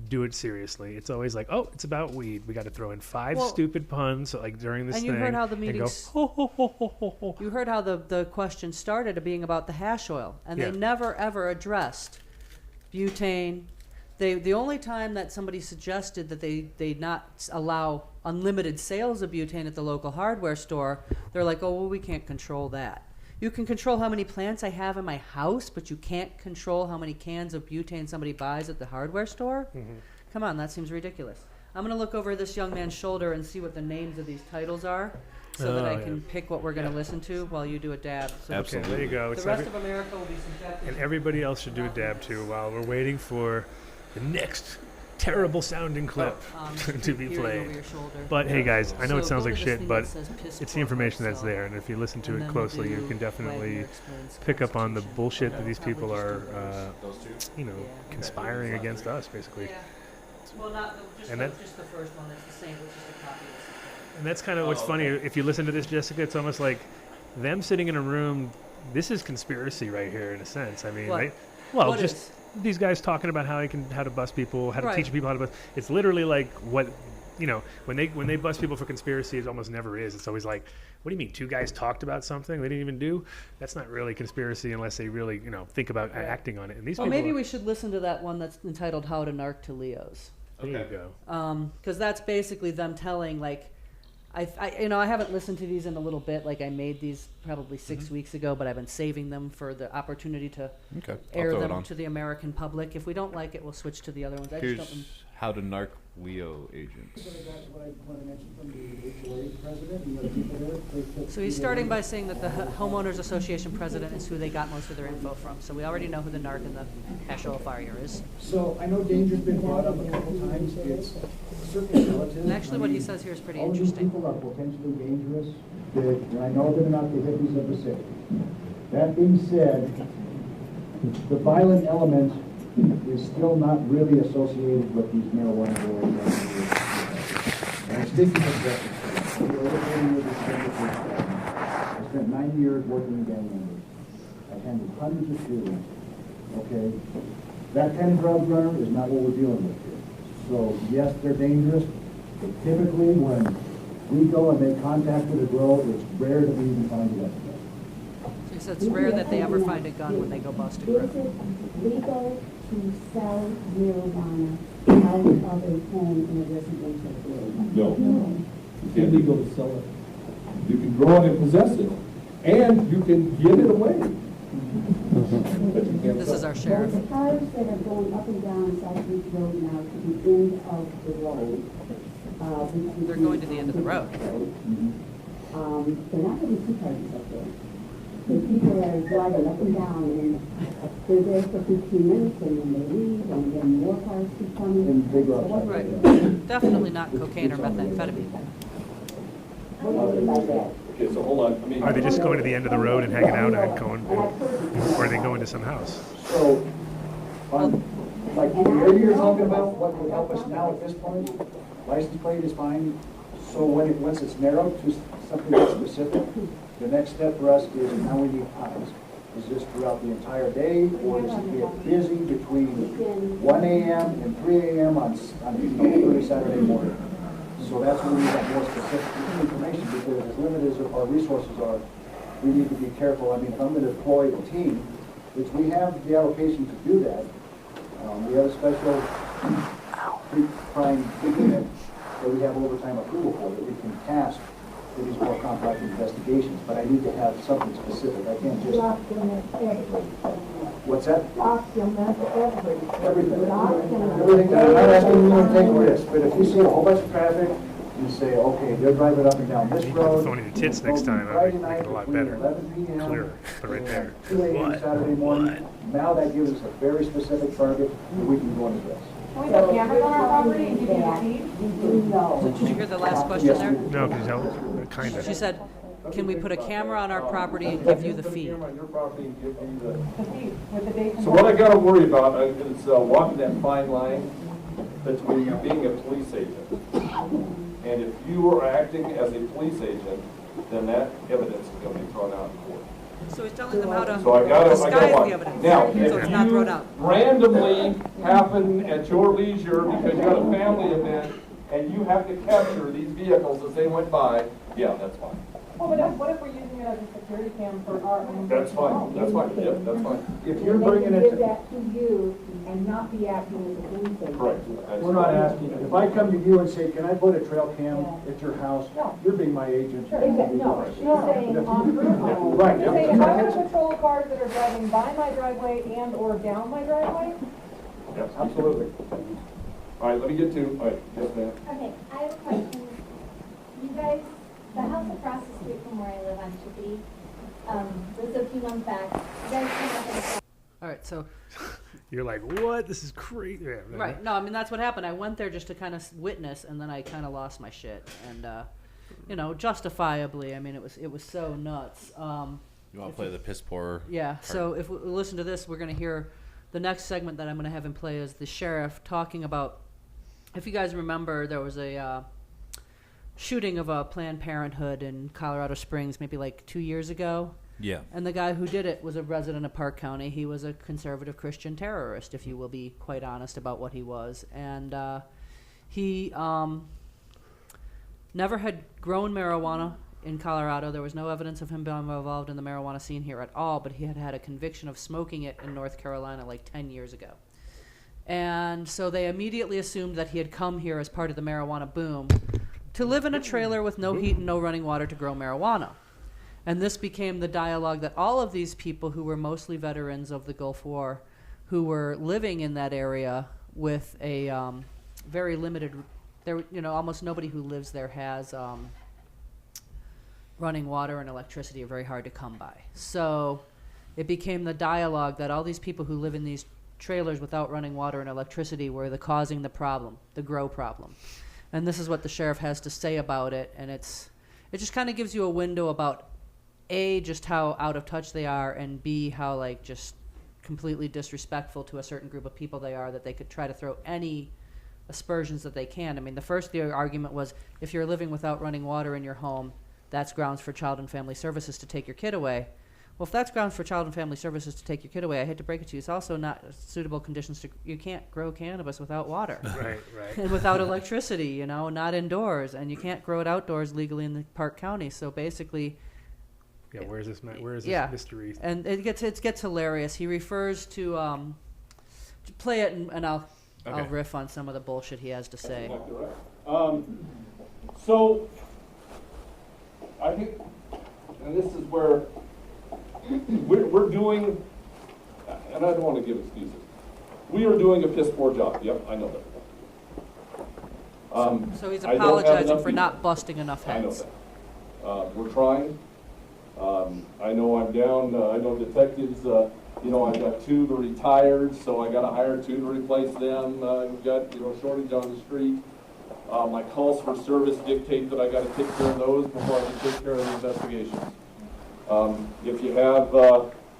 do it seriously. It's always like, oh, it's about weed. We got to throw in 5 stupid puns like during this And thing. you heard how the and go, meetings. ho, ho, ho, ho, ho, ho. You heard how the question started being about the hash oil, and Yeah. they never ever addressed butane. The only time that somebody suggested that they not allow unlimited sales of butane at the local hardware store, they're like, oh, well, we can't control that. You can control how many plants I have in my house, but you can't control how many cans of butane somebody buys at the hardware store? Mm-hmm. Come on, that seems ridiculous. I'm going to look over this young man's shoulder and see what the names of these titles are so that Oh, I yeah. can pick what we're going to listen to while you do a dab. So Okay, there you go. the It's rest of America will be subjected and to everybody else should do a dab too while we're waiting for the next terrible sounding clip to be hearing played. over your shoulder. But hey guys, I know it So sounds go like to this shit, thing but that says piss it's the poor information that's myself, there, and if you listen to and it then closely, we'll you do can definitely Wagner Explains pick up on the Constitution. bullshit that these people Probably are, just you know, conspiring against us, basically. Yeah. Well, not just, And the, that- just the first one. It's the same, which is a copy of the And that's kind of what's funny. If you listen to this, Jessica, it's almost like them sitting in a room. This is conspiracy right here, in a sense. I mean, What? right? Well, What just is? these guys talking about how to bust people, how to Right. teach people how to bust. It's literally like what, you know, when they bust people for conspiracy, it almost never is. It's always like, what do you mean? 2 guys talked about something they didn't even do? That's not really conspiracy unless they really, you know, think about acting on it. And these Well, people, maybe we should listen to that one that's entitled "How to Narc to Leos," there you go. because that's basically them telling like. I haven't listened to these in a little bit. Like I made these probably 6 weeks ago, but I've been saving them for the opportunity to Okay. I'll air throw it them on. to the American public. If we don't like it, we'll switch to the other ones. I just don't. Here's how to narc Leo agents. So he's starting by saying that the homeowners association president is who they got most of their info from. So we already know who the narc and the hash oil farrier is. So I know danger's been brought up a couple times. It's certainly relative. And actually, what he says here is pretty All these interesting. people are potentially dangerous, and I know they're not the hippies of the city. That being said, the violent element is still not really associated with these marijuana boys. And I'm speaking of that. I spent 9 years working in gang members. I handled hundreds of shootings. Okay? That kind of drug runner is not what we're dealing with here. So, yes, they're dangerous, but typically when we go and make contact with a grow, it's rare that we even find a weapon. So he said it's rare that they ever find a gun when they go bust a Is grow. it legal to sell marijuana out of a home in a residential area? No. It's illegal to sell it. You can grow it and possess it, and you can give it away. But you can't This sell is it. our sheriff. The cars that are going up and down South Beach Road now to the end of the road. They're going to the end of the road. They're not going to be two cars up there. The people that are driving up and down, and they're there for 15 minutes, and then they leave, and then more cars keep coming. And they go So what- Right. Definitely not cocaine or methamphetamine. What do you think about that? Okay, so hold on. I mean, Are they just going to the end of the road and hanging out and going, or are they going to some house? So, like the area you're talking about, what would help us now at this point, license plate is fine. So once it's narrowed to something that's specific, the next step for us is now we need times. Is this throughout the entire day, or does it get busy between 1 a.m. and 3 a.m. on early Saturday morning? So that's where we have more specific information, because as limited as our resources are, we need to be careful. I mean, if I'm going to deploy a team, which we have the allocation to do that, we have a special pre-crime unit that we have overtime approval for, that we can task for these more complex investigations, but I need to have something specific. I can't just... Document everything. What's that? Document everything. Everything. Document Everything. I'm not asking you to take risks, but if you see a whole bunch of traffic, you say, okay, they're driving up and down this road. Phone in the tits next time. I'll make it a lot better. 11 p.m. Clearer. But right there. 2 a.m. Saturday morning. Now that gives us a very specific target that we can go and address. Can we put cameras on our property and give you the feed? So did you hear the last question there? No, can you tell? Kind of. She said, can we put a camera on our property and give you the feed? The feed with the date and So what I gotta worry about is walking that fine line between you being a police agent. And if you are acting as a police agent, then that evidence is gonna be thrown out in court. So he's telling them how to So I gotta disguise watch. the evidence, Now, so it's not thrown out. randomly happen at your leisure because you got a family event and you have to capture these vehicles as they went by, yeah, that's fine. Well, but what if we're using it as a security cam for our own? That's fine, that's fine, yep, that's fine. If you're They bringing can it give to... that to you and not be acting as a police agent. Correct. We're not asking, if I come to you and say, can I put a trail cam at your house? No. You're being my agent. Exactly. No, she's saying on her own. Right. You're saying if I want to patrol cars that are driving by my driveway and or down my driveway? Yes, absolutely. All right, let me get to, all right, yes, ma'am. Okay, I have a question. You guys, the house across the street from where I live on Chippy, this was a few months back. You guys came up and All right, so, You're like, what? This is crazy. Yeah, right, no, I mean, that's what happened. I went there just to kind of witness, and then I kind of lost my shit. And, you know, justifiably, I mean, it was so nuts. You want to play the piss poor? Yeah, so if we listen to this, we're going to hear the next segment that I'm going to have him play is the sheriff talking about, if you guys remember, there was a shooting of a Planned Parenthood in Colorado Springs maybe like 2 years ago. Yeah. And the guy who did it was a resident of Park County. He was a conservative Christian terrorist, if you will be quite honest about what he was. And he never had grown marijuana in Colorado. There was no evidence of him being involved in the marijuana scene here at all, but he had had a conviction of smoking it in North Carolina like 10 years ago. And so they immediately assumed that he had come here as part of the marijuana boom to live in a trailer with no heat and no running water to grow marijuana. And this became the dialogue that all of these people who were mostly veterans of the Gulf War, who were living in that area with a very limited, there, you know, almost nobody who lives there has running water and electricity are very hard to come by. So it became the dialogue that all these people who live in these trailers without running water and electricity were the causing the problem, the grow problem. And this is what the sheriff has to say about it, and it just kind of gives you a window about A, just how out of touch they are, and B, how like just completely disrespectful to a certain group of people they are, that they could try to throw any aspersions that they can. I mean, the argument was, if you're living without running water in your home, that's grounds for Child and Family Services to take your kid away. Well, if that's grounds for Child and Family Services to take your kid away, I hate to break it to you, it's also not suitable conditions to, you can't grow cannabis without water. Right. And without electricity, you know, not indoors, and you can't grow it outdoors legally in the Park County. So basically, Yeah, where's this mystery? and it gets hilarious. He refers to play it, and I'll riff on some of the bullshit he has to say. So, I think, and this is where we're doing, and I don't want to give excuses. We are doing a piss poor job. Yep, I know that. So he's I don't have apologizing enough for people. not busting enough I know heads. that. We're trying. I know I'm down. I know detectives. You know, I've got 2 that are retired, so I got to hire 2 to replace them. We've got, you know, shortage on the street. My calls for service dictate that I got to take care of those before I can take care of the investigations. If you have,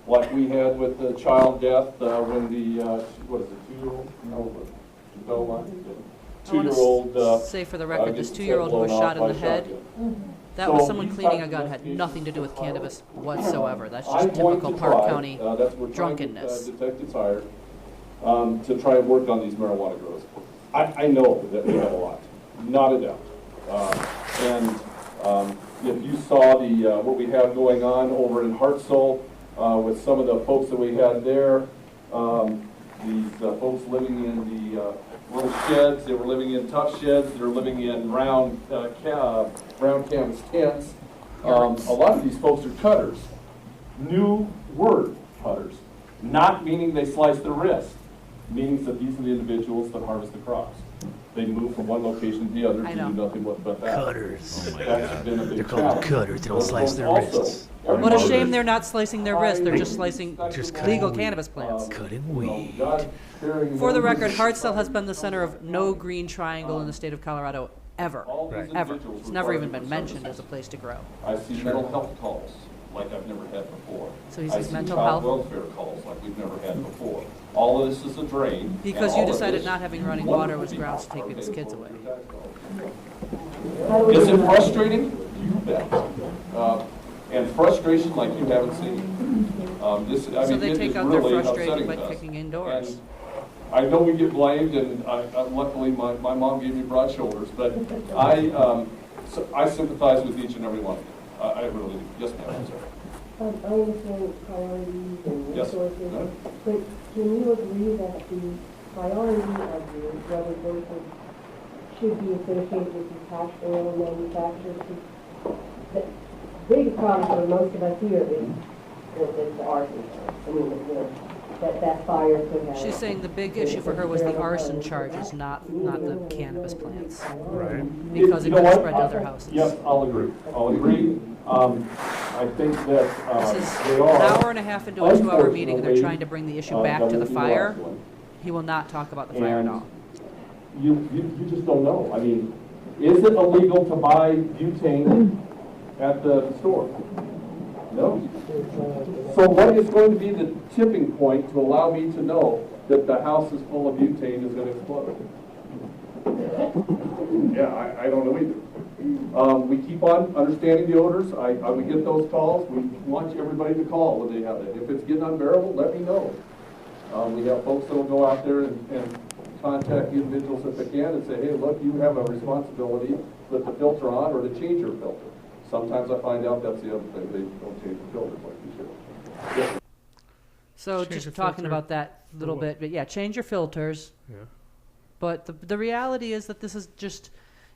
like we had with the child death, when the, what is it, 2-year-old? No, no, 2-year-old. Say for the record, this gets 2-year-old who was blown shot in off the by head, shotgun. that So was someone these cleaning a types gun, of had investigations nothing to do with are- cannabis whatsoever. That's I'm just going typical to Park try, County that's what drunkenness. Detectives hired, to try and work on these marijuana grows. I know that we have a lot, not a doubt. And if you saw the what we have going on over in Hartselle with some of the folks that we had there, these folks living in the little sheds, they were living in tough sheds, they're living in round canvas tents. A lot of these folks are cutters. New word, cutters. Not meaning they slice their wrist, meaning that these are the individuals that harvest the crops. They move from one location to the other to do nothing but that. Cutters. Oh my God. Been a big They're called challenge. cutters. They don't slice their wrists. What a shame they're not slicing their wrists. They're just slicing Just legal cutting cannabis plants. Cutting weed. For the record, Hartselle has been the center of no green triangle in the state of Colorado ever. Right. Ever. It's never even been mentioned as a place to grow. I see mental health calls like I've never had before. So he I sees see mental child health? welfare calls like we've never had before. All of this is a drain. Because and you all of decided this not having running water was grounds to take people's kids away. Is it frustrating? You bet. And frustration like you haven't seen. So they take out their frustration by kicking indoors. And I know we get blamed, and luckily my mom gave me broad shoulders, but I sympathize with each and every one of you. I really do. Yes, ma'am. I'm sorry. I understand priorities and Yes. resources, No. but can you agree that the priority of the legislation should be associated with the tax oil manufacturers? The biggest problem for most of us here is the arson. I mean, that fire could have. She's saying the big issue for her was the arson charges, not the cannabis plants. Right. Because it You know could what? spread to other houses. Yes, I'll agree. I'll agree. I think that This is they an are. hour and a half into a 2-hour meeting, and they're trying to bring the issue back to the fire. one. He will not talk about the fire at all. You just don't know. I mean, is it illegal to buy butane at the store? No. So what is going to be the tipping point to allow me to know that the house is full of butane is going to explode? Yeah, I don't know either. We keep on understanding the odors. We get those calls. We want everybody to call when they have it. If it's getting unbearable, let me know. We have folks that will go out there and contact the individuals if they can and say, hey, look, you have a responsibility to put the filter on or to change your filter. Sometimes I find out that's the other thing. They don't change the filters like you should. Yeah. So Change just your talking filter. about that a little bit, but yeah, change your filters. Yeah. But the reality is that this is just,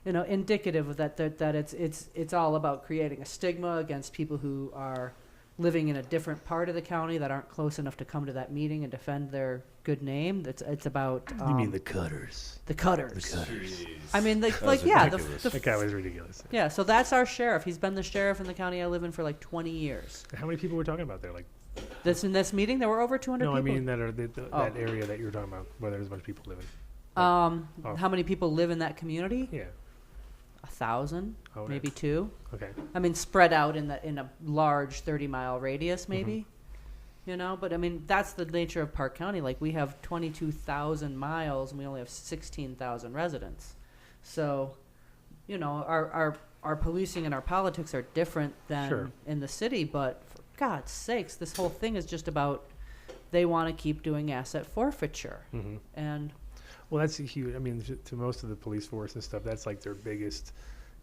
indicative of that it's all about creating a stigma against people who are living in a different part of the county that aren't close enough to come to that meeting and defend their good name. It's about You mean the cutters? the cutters. The cutters. I mean, was the That guy was ridiculous. yeah. So that's our sheriff. He's been the sheriff in the county I live in for like 20 years. How many people were talking about there? Like, In this meeting, there were over 200 no, people. I mean that are Oh. that area that you were talking about, where there's a bunch of people living. How many people live in that community? Yeah. 1,000, Oh, yeah. maybe 2. Okay. I mean, spread out in a large 30-mile radius, maybe. But I mean, that's the nature of Park County. Like, we have 22,000 miles, and we only have 16,000 residents. So, our policing and our politics are different than in the city. But for God's sakes, this whole thing is just about they want to keep doing asset forfeiture, and. Well, that's a huge. I mean, to most of the police force and stuff, that's like their biggest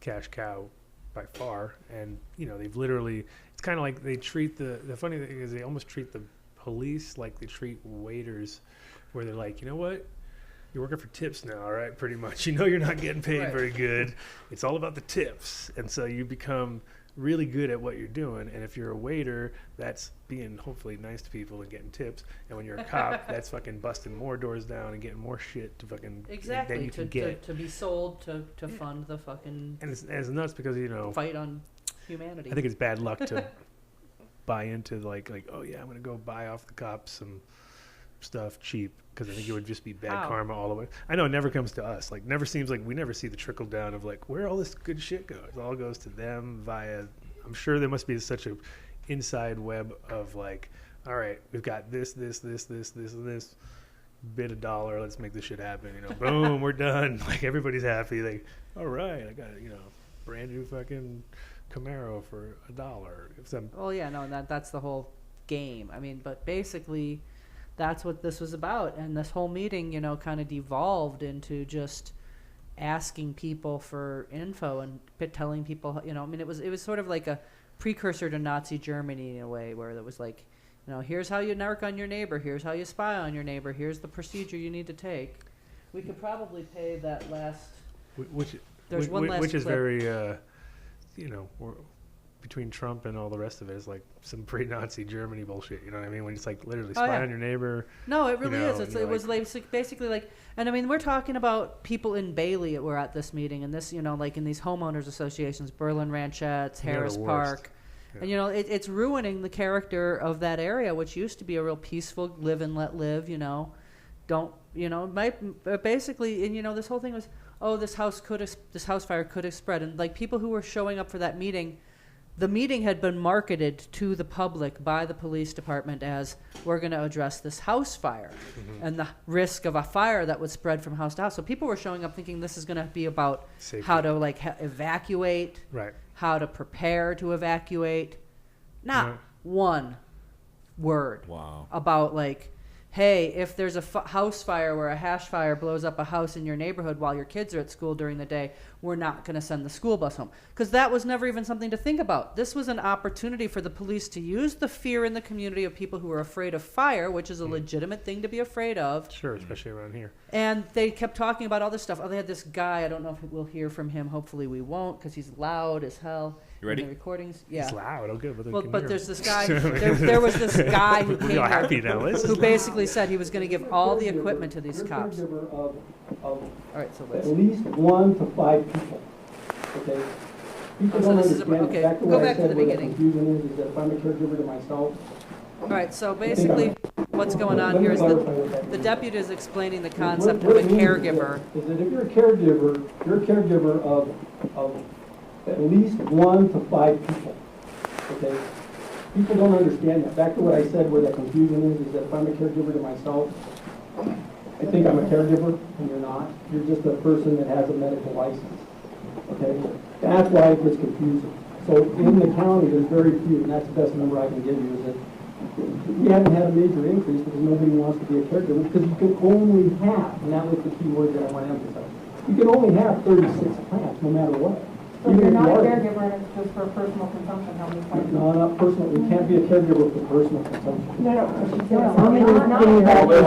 cash cow by far. And they've literally. It's kind of like they treat the funny thing is they almost treat the police like they treat waiters, where they're like, you know what, you're working for tips now, all right? Pretty much, you're not getting paid very good. It's all about the tips, and so you become really good at what you're doing. And if you're a waiter, that's being hopefully nice to people and getting tips. And when you're a cop, that's fucking busting more doors down and getting more shit to fucking Exactly, that you can get. To be sold to fund the fucking And it's nuts because fight on humanity. I think it's bad luck to buy into like oh yeah, I'm gonna go buy off the cops some stuff cheap, because I think it would just be bad karma all the way. I know it never comes to us. Like, never seems like we never see the trickle down of like where all this good shit goes. It all goes to them via. I'm sure there must be such a inside web of like, all right, we've got this, and this. Bid $1, let's make this shit happen. Boom, we're done. Like, everybody's happy. Like, all right, I got brand new fucking Camaro for $1. Well, yeah, no, that's the whole game. I mean, but basically, that's what this was about. And this whole meeting, kind of devolved into just asking people for info and telling people, you know, I mean, it was sort of like a precursor to Nazi Germany in a way, where it was like, you know, here's how you narc on your neighbor, here's how you spy on your neighbor, here's the procedure you need to take. We could probably pay that last. Which is clip. very, you know, between Trump and all the rest of it is like some pre-Nazi Germany bullshit. You know what I mean? When it's like literally spy on your neighbor. No, it really is. It was like basically like, and I mean, we're talking about people in Bailey that were at this meeting, and this, you know, like in these homeowners associations, Berlin Ranchettes, Harris Park. Yeah. And, you know, it's ruining the character of that area, which used to be a real peaceful live and let live, you know. Basically, and, you know, this whole thing was, oh, this house fire could have spread. And, like, people who were showing up for that meeting, the meeting had been marketed to the public by the police department as, we're going to address this house fire and the risk of a fire that would spread from house to house. So people were showing up thinking this is going to be about safety. How to, like, evacuate, how to prepare to evacuate. Not one word about, like, hey, if there's a house fire where a hash fire blows up a house in your neighborhood while your kids are at school during the day, we're not going to send the school bus home. Because that was never even something to think about. This was an opportunity for the police to use the fear in the community of people who are afraid of fire, which is a legitimate thing to be afraid of. Sure, especially around here. And they kept talking about all this stuff. Oh, they had this guy. I don't know if we'll hear from him. Hopefully we won't, because he's loud as hell. You ready? In the recordings. Yeah. He's loud. Okay, but there's this guy. there was this guy who came who basically said he was going to give all the equipment to these cops. All right, so at least 1 to 5 people. Okay. People don't understand exactly go what back I said, to the where beginning. The confusion is that if I'm a caregiver to myself. All right, so basically what's going on here is that the deputy is explaining the concept of a caregiver. Is that if you're a caregiver of at least 1 to 5 people. Okay? People don't understand that. Back to what I said where the confusion is that if I'm a caregiver to myself, I think I'm a caregiver, and you're not. You're just a person that has a medical license. Okay? That's why it gets confusing. So in the county, there's very few, and that's the best number I can give you, is that we haven't had a major increase because nobody wants to be a caregiver, because you can only have, and that was the key word that I want to emphasize, you can only have 36 plants no matter what. So if you're not a caregiver and it's just for personal consumption, how many plants? No, not personal. You can't be a caregiver for personal consumption. No. How many can you have for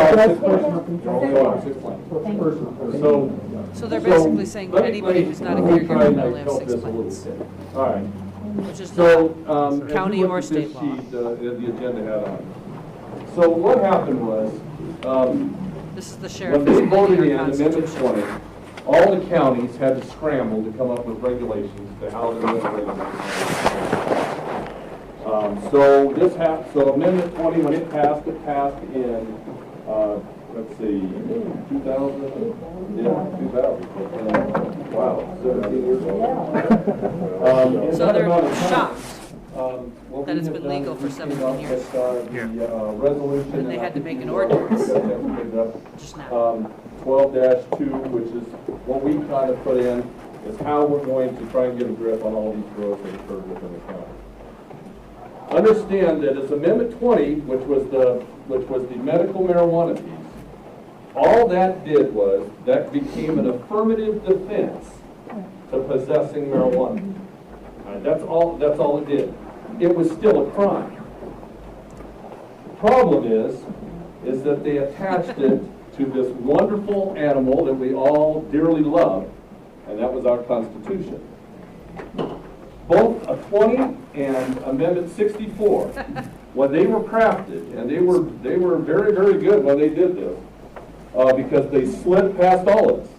personal consumption? So they're basically saying that anybody who's not a caregiver can only have 6 plants. All right. Which is not county or state law. The agenda had on. So what happened was, this is the sheriff. when they voted in Amendment 20, all the counties had to scramble to come up with regulations to how to regulate. So Amendment 20, when it passed in, let's see, 2000? Yeah, 2000. Wow, 17 years old. So they're shocked that it's been legal for 17 years. Resolution. And they had to make an ordinance. Just now. 12-2, which is what we kind of put in, is how we're going to try and get a grip on all these growth that occurred within the county. Understand that as Amendment 20, which was the medical marijuana piece, all that did was that became an affirmative defense to possessing marijuana. Right, that's all it did. It was still a crime. The problem is that they attached it to this wonderful animal that we all dearly love, and that was our Constitution. Both 20 and Amendment 64, when they were crafted, and they were very, very good when they did this, because they slid past all of us.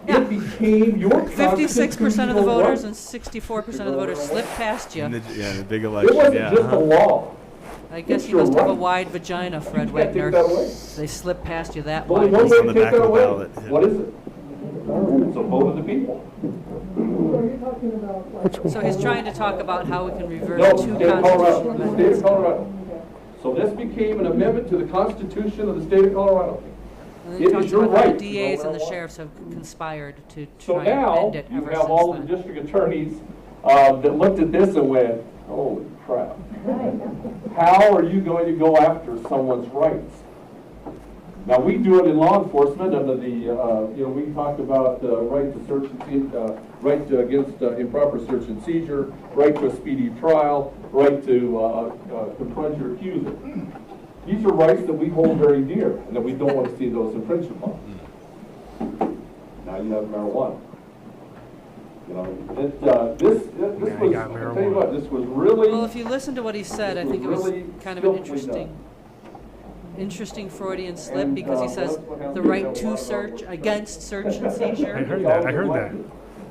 Yeah. It became your 56% of the voters and 64% of the voters slipped past you. The big election. It wasn't just a law. I guess you must have a wide vagina, Fred Wegner. They slip past you that wide. One way to take that away. What is it? It's a vote of the people. So he's trying to talk about how we can reverse two state of constitutional Colorado. So this became an amendment to the Constitution of the state of Colorado. And then he talks about how the DAs and the sheriffs have conspired to try and end it ever since then. So now you have all the district attorneys that looked at this and went, holy crap. How are you going to go after someone's rights? Now, we do it in law enforcement under the, we talk about right to search and right against improper search and seizure, right to a speedy trial, right to confront your accuser. These are rights that we hold very dear and that we don't want to see those infringed upon. Now you have marijuana. You know, this was, I'll tell you what, this was really... Well, if you listen to what he said, I think it was kind of an interesting Freudian slip, because he says the right to search against search and seizure. I heard that. I heard that.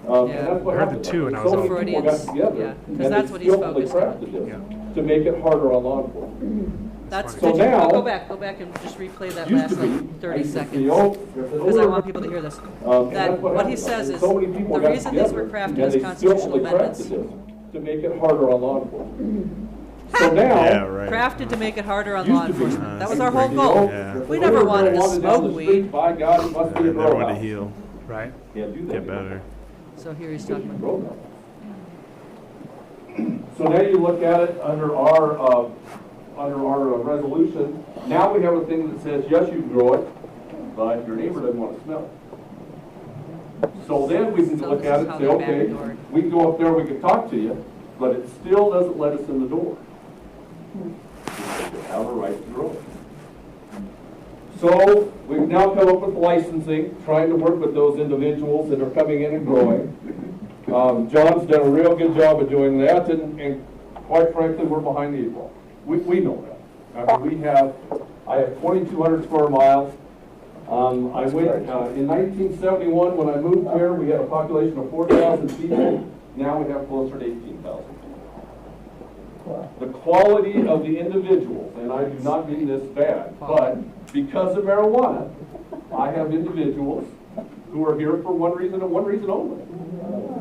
Yeah. I heard the two, and I was So like, Freudians, yeah, because that's what he's focused on. To make it harder on law enforcement. That's so now, go back and just replay that last 30 seconds, because I want people to hear this. That what he says is the reason these were crafted as constitutional amendments. To make it harder on law enforcement. So now, crafted to make it harder on law enforcement. That was our whole goal. We never wanted to smoke weed. By God, it must be a never want to heal. Right. Get better. So here he's talking about. So now you look at it under our resolution. Now we have a thing that says, yes, you can grow it, but your neighbor doesn't want to smell it. So then we can look at it and say, okay, we can go up there, we can talk to you, but it still doesn't let us in the door. You have a right to grow it. So we've now come up with licensing, trying to work with those individuals that are coming in and growing. John's done a real good job of doing that, and quite frankly, we're behind the eight ball. We know that. I have 2,200 square miles. I went in 1971 when I moved here. We had a population of 4,000 people. Now we have closer to 18,000. The quality of the individuals, and I do not mean this bad, but because of marijuana, I have individuals who are here for one reason and one reason only.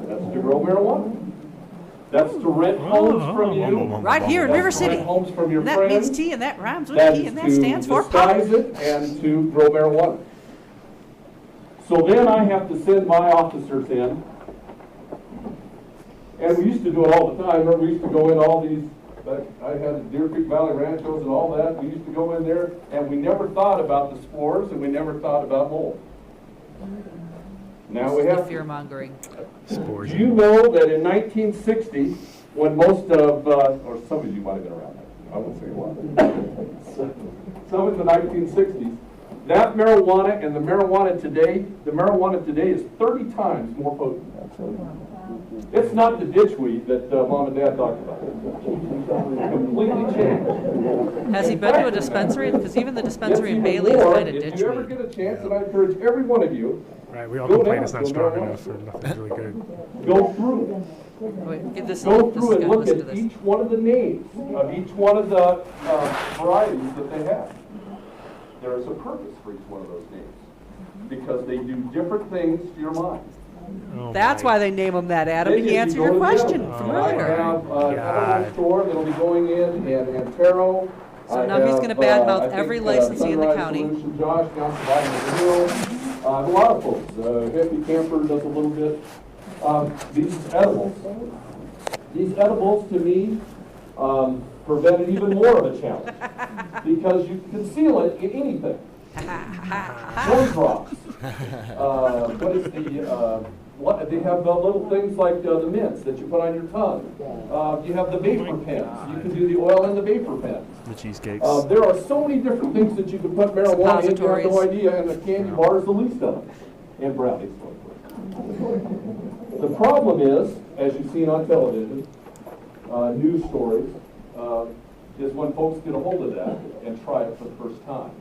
That's to grow marijuana. That's to rent homes from you. Right here in River City. Homes from your and that friends. means T, and that rhymes with That T, is and that stands for disguise pot. it and to grow marijuana. So then I have to send my officers in. And we used to do it all the time. Remember, we used to go in all these, I had the Deer Creek Valley Ranchos and all that. We used to go in there, and we never thought about the spores, and we never thought about mold. Now we have fear-mongering. Do you know that in 1960, when most of, or some of you might have been around that, I won't say what, some in the 1960s, that marijuana and the marijuana today is 30 times more potent. It's not the ditchweed that Mom and Dad talked about. It's completely changed. Has he been to a dispensary? Because even the dispensary in Bailey is kind of ditchweed. If you ever get a chance, and I encourage every one of you, right, we all complain it's not strong enough or nothing's really good. Go through it. Wait, Go through and look at each one of the names of each one of the varieties that they have. There is a purpose for each one of those names because they do different things to your mind. Oh, that's why they name them that, Adam. And he answered your question from earlier. I have another store that'll be going in Antero. So now he's going to badmouth every licensee in the county. Josh down by the hill. A lot of folks. Hippie Camper does a little bit. These edibles to me prevent even more of a challenge because you can conceal it in anything. Nose drops. What is the they have little things like the mints that you put on your tongue. You have the vapor pens. You can do the oil in the vapor pens. The cheesecakes. There are so many different things that you can put marijuana in. You have no idea, and the candy bar is the least of them. And brownies. The problem is, as you've seen on television, news stories, is when folks get a hold of that and try it for the first time.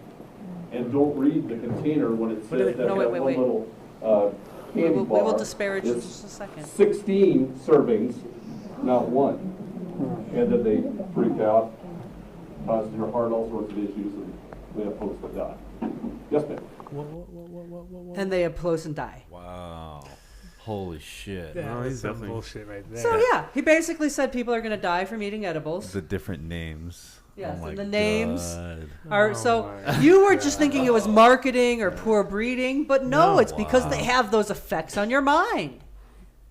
And don't read the container when it says that one little candy bar. We will disparage in just a second. 16 servings, not one. And then they freak out, cause your heart all sorts of issues, and we have folks that die. Yes, ma'am. And they oppose and die. Wow. Holy shit. Yeah, he's some bullshit right there. So yeah, he basically said people are going to die from eating edibles. The different names. Yes, oh and the God. names are you were just thinking it was marketing or poor breeding, but no, it's because they have those effects on your mind.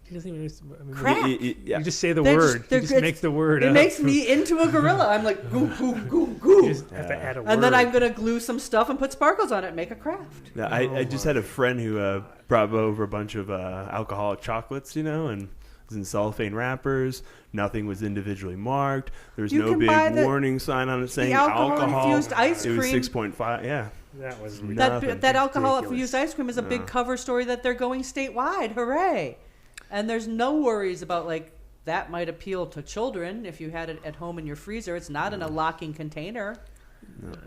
He doesn't even. I mean, Crap. You just say the They're word. just- you just make the word. It up. makes me into a gorilla. I'm like, goo, goo, goo, goo. You just have to add a And then word. I'm going to glue some stuff and put sparkles on it and make a craft. Yeah, I just had a friend who brought over a bunch of alcoholic chocolates, and it was in cellophane wrappers. Nothing was individually marked. There was You no can buy big warning sign on it saying alcohol-infused ice It was cream. 6.5. Yeah. That was That alcohol-infused ridiculous. ice cream is a big cover story that they're going statewide. Hooray! And there's no worries about, like, that might appeal to children if you had it at home in your freezer. It's not in a locking container.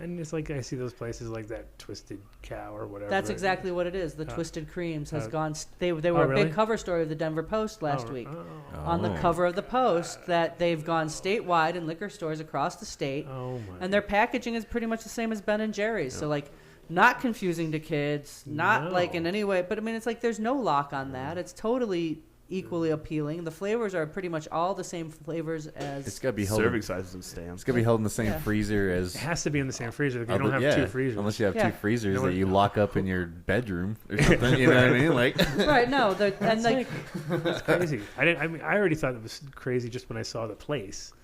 And it's like I see those places like that Twisted Cow or whatever. That's exactly what it is. The Twisted Creams has gone. They were really? a big cover story of the Denver Post last week. On the cover of the Post, that they've gone statewide in liquor stores across the state. Oh my! And their packaging is pretty much the same as Ben and Jerry's. So like, not confusing to kids, not like in any way. But I mean, it's like there's no lock on that. It's totally equally appealing. The flavors are pretty much all the same flavors as. It's gotta be held. Serving sizes and stamps. It's gotta be held in the same freezer as. It has to be in the same freezer. You don't have two freezers. Unless you have Yeah. two freezers No, that you lock up in your bedroom or something. You know what I mean? Like. Right. No. And like. It's crazy. I already thought it was crazy just when I saw the place.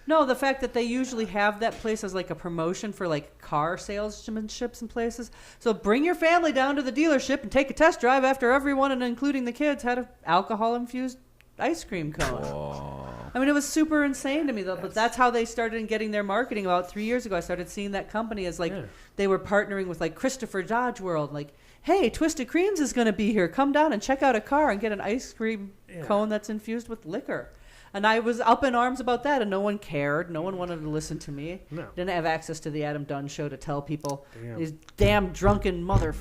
No, the fact that they usually have that place as like a promotion for like car salesmanships and places. So bring your family down to the dealership and take a test drive after everyone, and including the kids, had an alcohol-infused ice cream cone. Oh. I mean, it was super insane to me, though. But that's how they started getting their marketing. About 3 years ago, I started seeing that company as like they were partnering with like Christopher Dodge World. Like, hey, Twisted Creams is going to be here. Come down and check out a car and get an ice cream cone that's infused with liquor. And I was up in arms about that, and no one cared. No one wanted to listen to me. No. Didn't have access to the Adam Dunn show to tell people Damn. these damn drunken mother.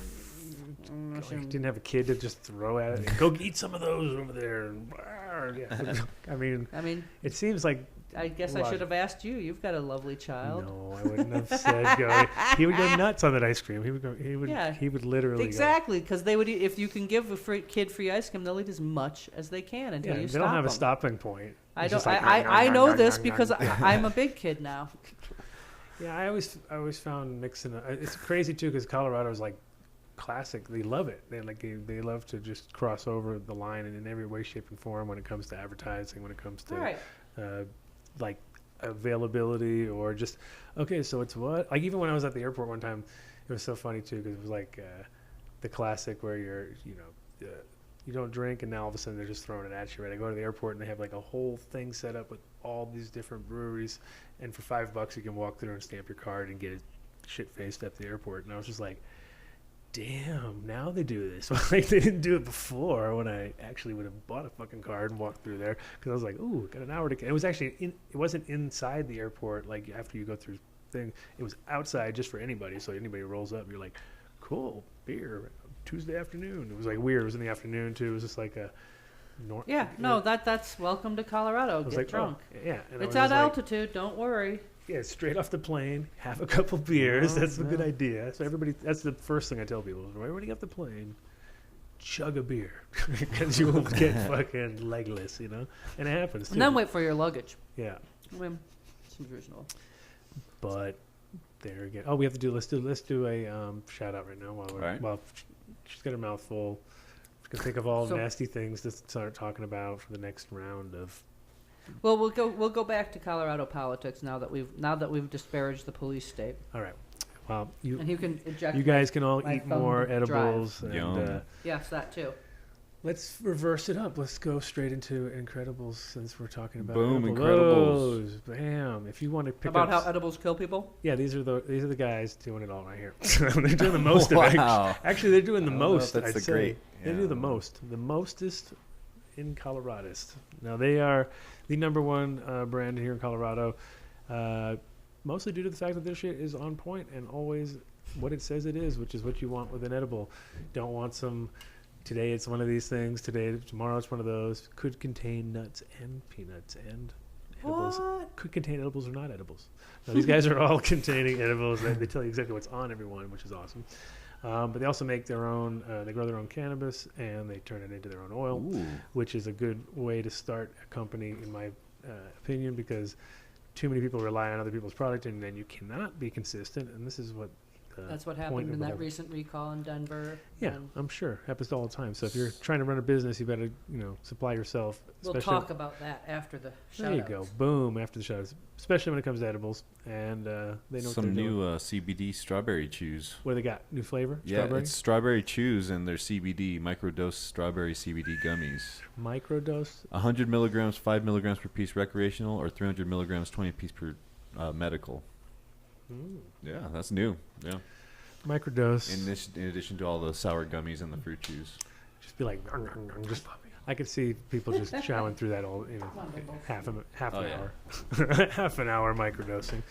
Like, didn't have a kid to just throw at it. Go eat some of those over there. I mean, it seems like. I guess I should have asked you. You've got a lovely child. No, I wouldn't have said go. He would go nuts on that ice cream. He would go. He would. Yeah. He would literally. Exactly, because they would. If you can give a kid free ice cream, they'll eat as much as they can until Yeah, you they stop don't have them. a stopping point. I It's don't. just like, I know this because I'm a big kid now. Yeah, I always found mixing. It's crazy too because Colorado is like classic. They love it. They love to just cross over the line in every way, shape, and form when it comes to advertising. When it comes to like availability or just okay. So it's what like even when I was at the airport one time, it was so funny too because it was like the classic where you don't drink and now all of a sudden they're just throwing it at you. Right? I go to the airport and they have like a whole thing set up with all these different breweries, and for $5 you can walk through and stamp your card and get it shit faced at the airport. And I was just like, damn, now they do this. Like they didn't do it before when I actually would have bought a fucking card and walked through there because I was like, ooh, got an hour to. It was actually it wasn't inside the airport like after you go through thing. It was outside just for anybody. So anybody rolls up, you're like, cool, beer. Tuesday afternoon. It was like weird. It was in the afternoon too. It was just like a. That's welcome to Colorado. Get like, drunk. Oh, yeah, and it's at altitude. Don't worry. Yeah, straight off the plane. Have a couple beers. That's a good idea. So everybody. That's the first thing I tell people. Right when you get off the plane, chug a beer because you will get fucking legless. And it happens. Too. And then wait for your luggage. Yeah. I mean, seems reasonable. But there again. Oh, we have to do. Let's do a shout out right now while she's got her mouth full. She's gonna think of all nasty things to start talking about for the next round of. Well, we'll go back to Colorado politics now that we've disparaged the police state. All right. Well, and you can eject. You guys can all my eat more thumb edibles. drive. And, yes, that too. Let's reverse it up. Let's go straight into Incredibles since we're talking about Boom, Incredibles. Bam! If you want to pick about up how edibles kill people. Yeah, these are the guys doing it all right here. They're doing the most of it. Actually, they're doing the most. That's I'd say. great. They do the most. The mostest in Coloradist. Now they are the number one brand here in Colorado, mostly due to the fact that their shit is on point and always what it says it is, which is what you want with an edible. Don't want some. Today it's one of these things. Tomorrow it's one of those. Could contain nuts and peanuts and edibles. What? Could contain edibles or not edibles. Now, these guys are all containing edibles. They tell you exactly what's on everyone, which is awesome. But they also make their own. They grow their own cannabis and they turn it into their own oil, which is a good way to start a company, in my opinion, because too many people rely on other people's product and then you cannot be consistent. And this is what That's what point happened of in the that whole- recent recall in Denver. Yeah, and I'm sure happens all the time. So if you're trying to run a business, you better supply yourself. we'll especially- talk about that after the There you shout-outs. go. Boom. After the shows, especially when it comes to edibles, and they know what Some they're new doing. CBD strawberry chews. What do they got? New flavor? Yeah, Strawberry? it's strawberry chews and their CBD microdose strawberry CBD gummies. Microdose. 100 milligrams, 5 milligrams per piece recreational, or 300 milligrams, 20 piece per medical. Mm. Yeah, that's new. Yeah. Microdose. In addition to all the sour gummies and the fruit chews. Just be like, just. I could see people just chowing through that all in half an hour, half an hour microdosing.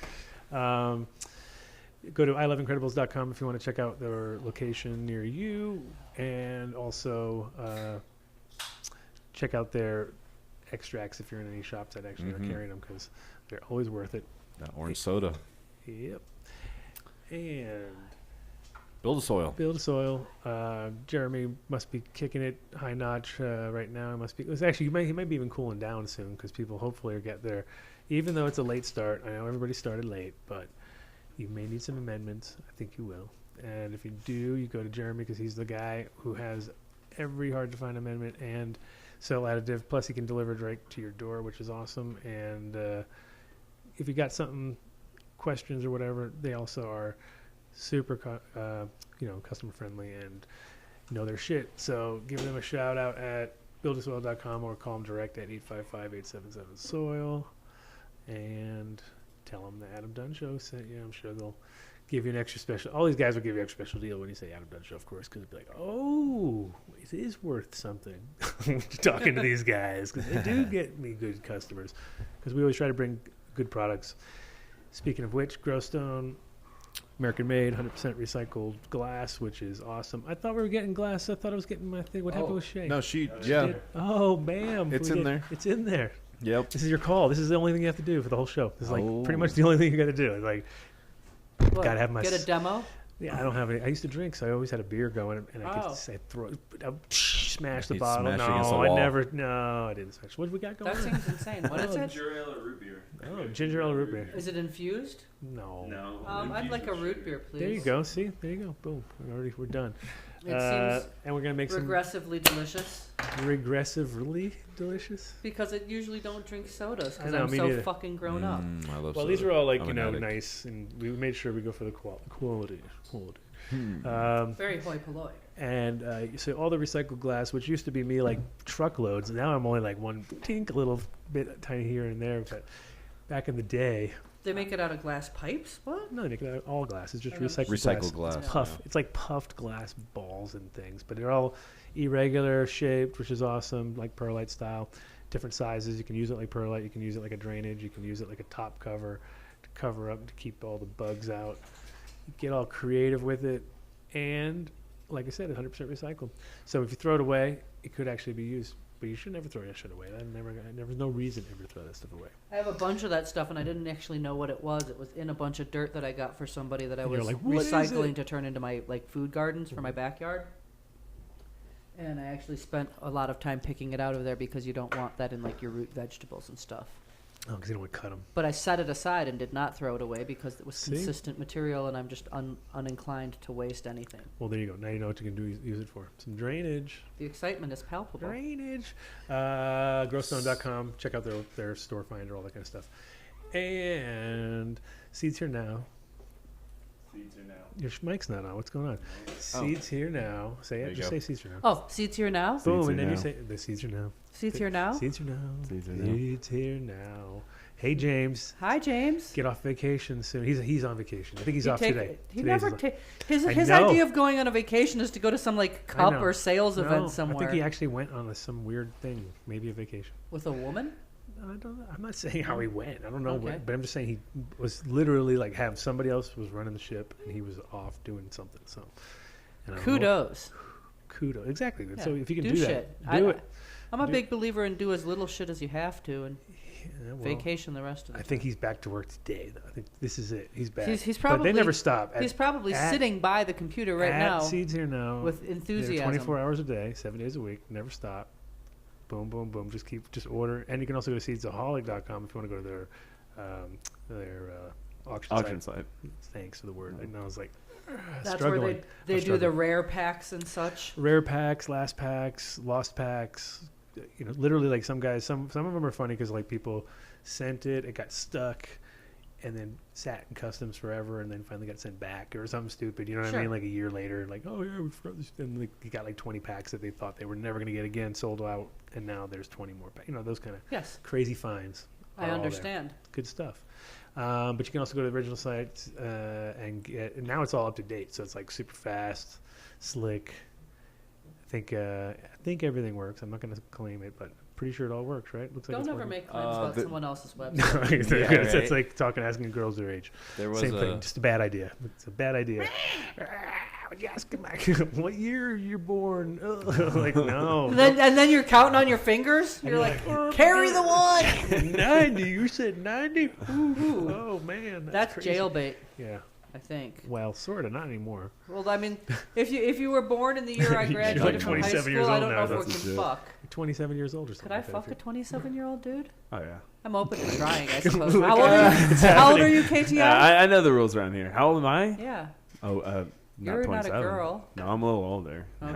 Go to iloveincredibles.com if you want to check out their location near you, and also check out their extracts if you're in any shops that actually are carrying them, because they're always worth it. That orange soda. Yep. And Build a soil. Build a soil. Jeremy must be kicking it high notch right now. It must be. It's actually he might be even cooling down soon, because people hopefully are get there. Even though it's a late start, I know everybody started late, but you may need some amendments. I think you will. And if you do, you go to Jeremy, because he's the guy who has every hard to find amendment and cell additive. Plus, he can deliver it right to your door, which is awesome. And if you got something, questions or whatever, they also are super customer friendly and know their shit. So give them a shout out at buildasoil.com or call them direct at 855-877-SOIL and tell them the Adam Dunn Show sent you. I'm sure they'll give you an extra special. All these guys will give you an extra special deal when you say Adam Dunn Show, of course, because they'll be like, oh, it is worth something talking to these guys, because they do get me good customers, because we always try to bring good products. Speaking of which, Growstone, American made, 100% recycled glass, which is awesome. I thought we were getting glass. I thought I was getting my thing. What happened with Shay? No, she She did? Oh, bam. It's in there. It's in there. Yep. This is your call. This is the only thing you have to do for the whole show. This is like pretty much the only thing you got to do. It's like, What, gotta have my get a demo? Yeah, I don't have any. I used to drink, so I always had a beer going, and I could say smash the He'd bottle. smash No, against the I wall. never. No, I didn't smash. What do we got going? That on? seems insane. What is it? Ginger ale or root beer? Oh, ginger ale or root beer. Is it infused? No. No. I'd like a root beer, please. There you go. See, there you go. Boom. We're done. It seems and we're gonna make regressively delicious. regressively delicious. Because I usually don't drink sodas, I because know, I'm me so neither. fucking grown up. I love Well, soda. these are all like I'm an addict. nice, and we made sure we go for the quality. Very hoi polloi. And so all the recycled glass, which used to be me like truckloads, now I'm only like one tink, a little bit tiny here and there. But back in the day, They make it out of glass pipes? What? no, they make it out of all glass. It's just I know. recycled glass. glass, It's puff. yeah. It's like puffed glass balls and things, but they're all irregular shaped, which is awesome, like perlite style. Different sizes. You can use it like perlite. You can use it like a drainage. You can use it like a top cover to cover up to keep all the bugs out. You get all creative with it, and like I said, 100% recycled. So if you throw it away, it could actually be used. But you should never throw that shit away. There was no reason ever to throw that stuff away. I have a bunch of that stuff, and I didn't actually know what it was. It was in a bunch of dirt that I got for somebody that I And you're was like, "What is recycling it?" to turn into my food gardens for my backyard. And I actually spent a lot of time picking it out of there, because you don't want that in like your root vegetables and stuff. Oh, because you don't want to cut them. But I set it aside and did not throw it away, because it was See? consistent material, and I'm just uninclined to waste anything. Well, there you go. Now you know what you can use it for. Some drainage. The excitement is palpable. Drainage. Growstone.com. Check out their store finder, all that kind of stuff. And Seeds Here Now. Seeds are now. Your mic's not on. What's going on? Seeds Here Now. Say There it. you Just go. say Seeds Here Now. Oh, seeds here now? Boom, Seeds and Here then you Now. say the Seeds Here Now. Seeds here now? Seeds Here Now. Seeds Here Now. Seeds Here Now. Hey, James. Hi, James. Get off vacation soon. He's on vacation. I think he's He off take- today. He Today's never his- take his I his know. idea of going on a vacation is to go to some like I cup know. or sales No, event somewhere I think he actually went on some weird thing, maybe a vacation. with a woman. I don't know. I'm not saying how he went. I don't know, Okay. but I'm just saying he was literally like somebody else was running the ship and he was off doing something. So, and I don't know. Kudos. Kudos, exactly. Yeah, So if you can do do shit. that, do it. I'm a Do- big believer in do as little shit as you have to and Yeah, well, vacation the rest of the I think he's back to work today. Though I think this is it. He's back. He's but probably they never stop. He's probably sitting by the computer right at now Seeds Here Now with They're enthusiasm. 24 hours a day, 7 days a week, never stop. Boom, boom, boom. Just order. And you can also go to seedsaholic.com if you want to go to their Auction site. Thanks for the word. And I was like, That's struggling. where they do the rare packs and such. Rare packs, last packs, lost packs. You know, literally, like some guys, some of them are funny because like people sent it got stuck, and then sat in customs forever, and then finally got sent back or something stupid. You know what I mean? Like a year later, like, oh yeah, we forgot this, and like, you got like 20 packs that they thought they were never going to get again, sold out, and now there's 20 more packs. You know, those kind of crazy finds. I understand. Good stuff. But you can also go to the original site and get. And now it's all up to date, so it's like super fast, slick. I think everything works. I'm not going to claim it, but pretty sure it all works, right? Looks like Don't it's ever working. make claims about someone else's website. It's like asking girls their age. Same thing. Just a bad idea. It's a bad idea. Would you ask him what year you're born? Like no. And then you're counting on your fingers. You're like, carry the one. 90. You said 90. Oh man, that's crazy. Jailbait. Yeah. I think. Well, sort of, not anymore. Well, I mean, if you were born in the year I graduated from high school, I don't know if we can fuck. You're 27 years old or something. Could I fuck a 27-year-old dude? Oh yeah. I'm open to trying, I suppose. How old are you, KTI? I know the rules around here. How old am I? Yeah. Oh, you're 27. not a girl. No, I'm a little older. Okay,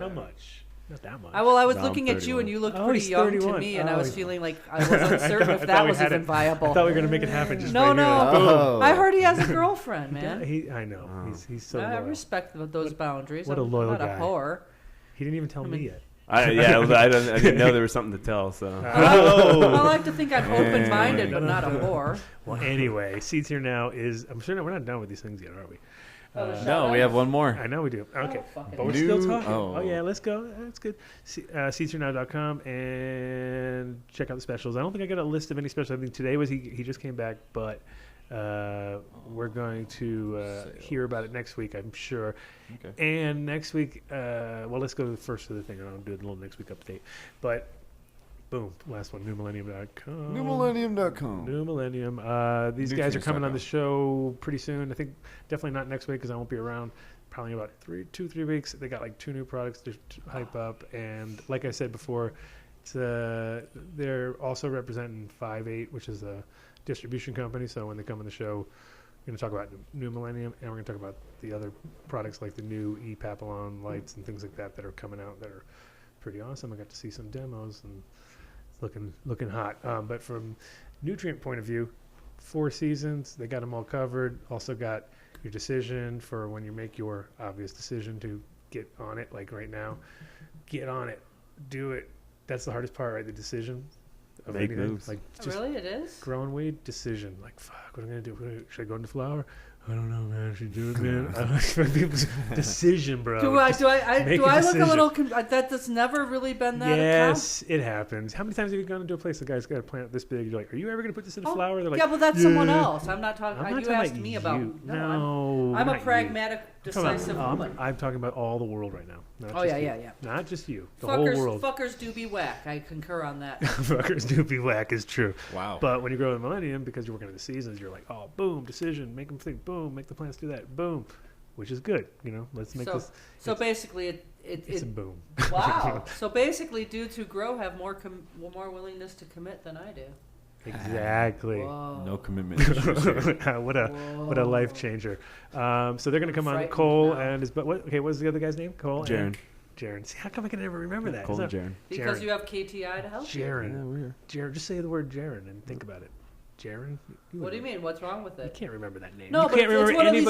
How much? Not that much. Well, I was looking at you, and you looked pretty young 31. To me, and I was feeling like I was uncertain if that was even viable. I thought we were going to make it happen just no. Here. I heard he has a girlfriend, man. I know. He's so I loyal. respect those boundaries. What a loyal I'm not guy. a whore. He didn't even tell me yet. I didn't know there was something to tell. So I like to think I'm open-minded, but not a whore. Well, anyway, Seeds Here Now is. I'm sure we're not done with these things yet, are we? No, we have one more. I know we do. Okay. But we're New- still talking. oh. Yeah, let's go. That's good. Seedsherenow.com and check out the specials. I don't think I got a list of any specials. I think today was he just came back, but we're going to hear about it next week, I'm sure. Okay. And next week, well, let's go first to the thing. I'll do a little next week update. But boom, last one, newmillennium.com. Newmillennium.com. New Millennium. These guys are coming on the show pretty soon. I think definitely not next week because I won't be around. Probably about 2-3 weeks. They got like 2 new products to hype up. And like I said before, they're also representing 5/8, which is a distribution company. So when they come on the show, we're going to talk about New Millennium, and we're going to talk about the other products like the new E-Papillon lights and things like that that are coming out that are pretty awesome. I got to see some demos and looking hot. But from nutrient point of view, 4 seasons, they got them all covered. Also got your decision for when you make your obvious decision to get on it, like right now. Get on it. Do it. That's the hardest part, right? The decision of Make anything. moves. Like, really, it is? Growing weed, decision. Like, fuck, what am I going to do? Should I go into flower? I don't know, man. Should I do it, man? Decision, bro. Do I look a little... that's never really been that Yes, it happens. How many times have you gone into a place the guy's got a plant this big? You're like, are you ever going to put this in a flower? They're like, yeah, well, that's someone else. I'm not talking... I'm not you talking asked about me you. about... No, I'm a not pragmatic, you. decisive woman. I'm talking about all the world right now. Not just you. Not just you. The whole world. Fuckers do be whack. I concur on that. Fuckers do be whack is true. Wow. But when you grow in Millennium, because you're working in the seasons, you're like, oh, boom, decision, make them think, boom, make the plants do that, boom, which is good. You know, let's make this. So basically, it's a boom. Wow. So basically, dudes who grow have more willingness to commit than I do. Exactly. Whoa. No commitment issues here. What a life changer. So they're going to come on. Cole and his. But what? Okay, what's the other guy's name? Cole. Jaron. Jaron. See, how come I can never remember that? Cole and Jaron. Because you have KTI to help you. Jaron. Jaron. Just say the word Jaron and think about it. Jaron. What do you mean? What's wrong with it? You can't remember that name. No, you but can't remember anybody's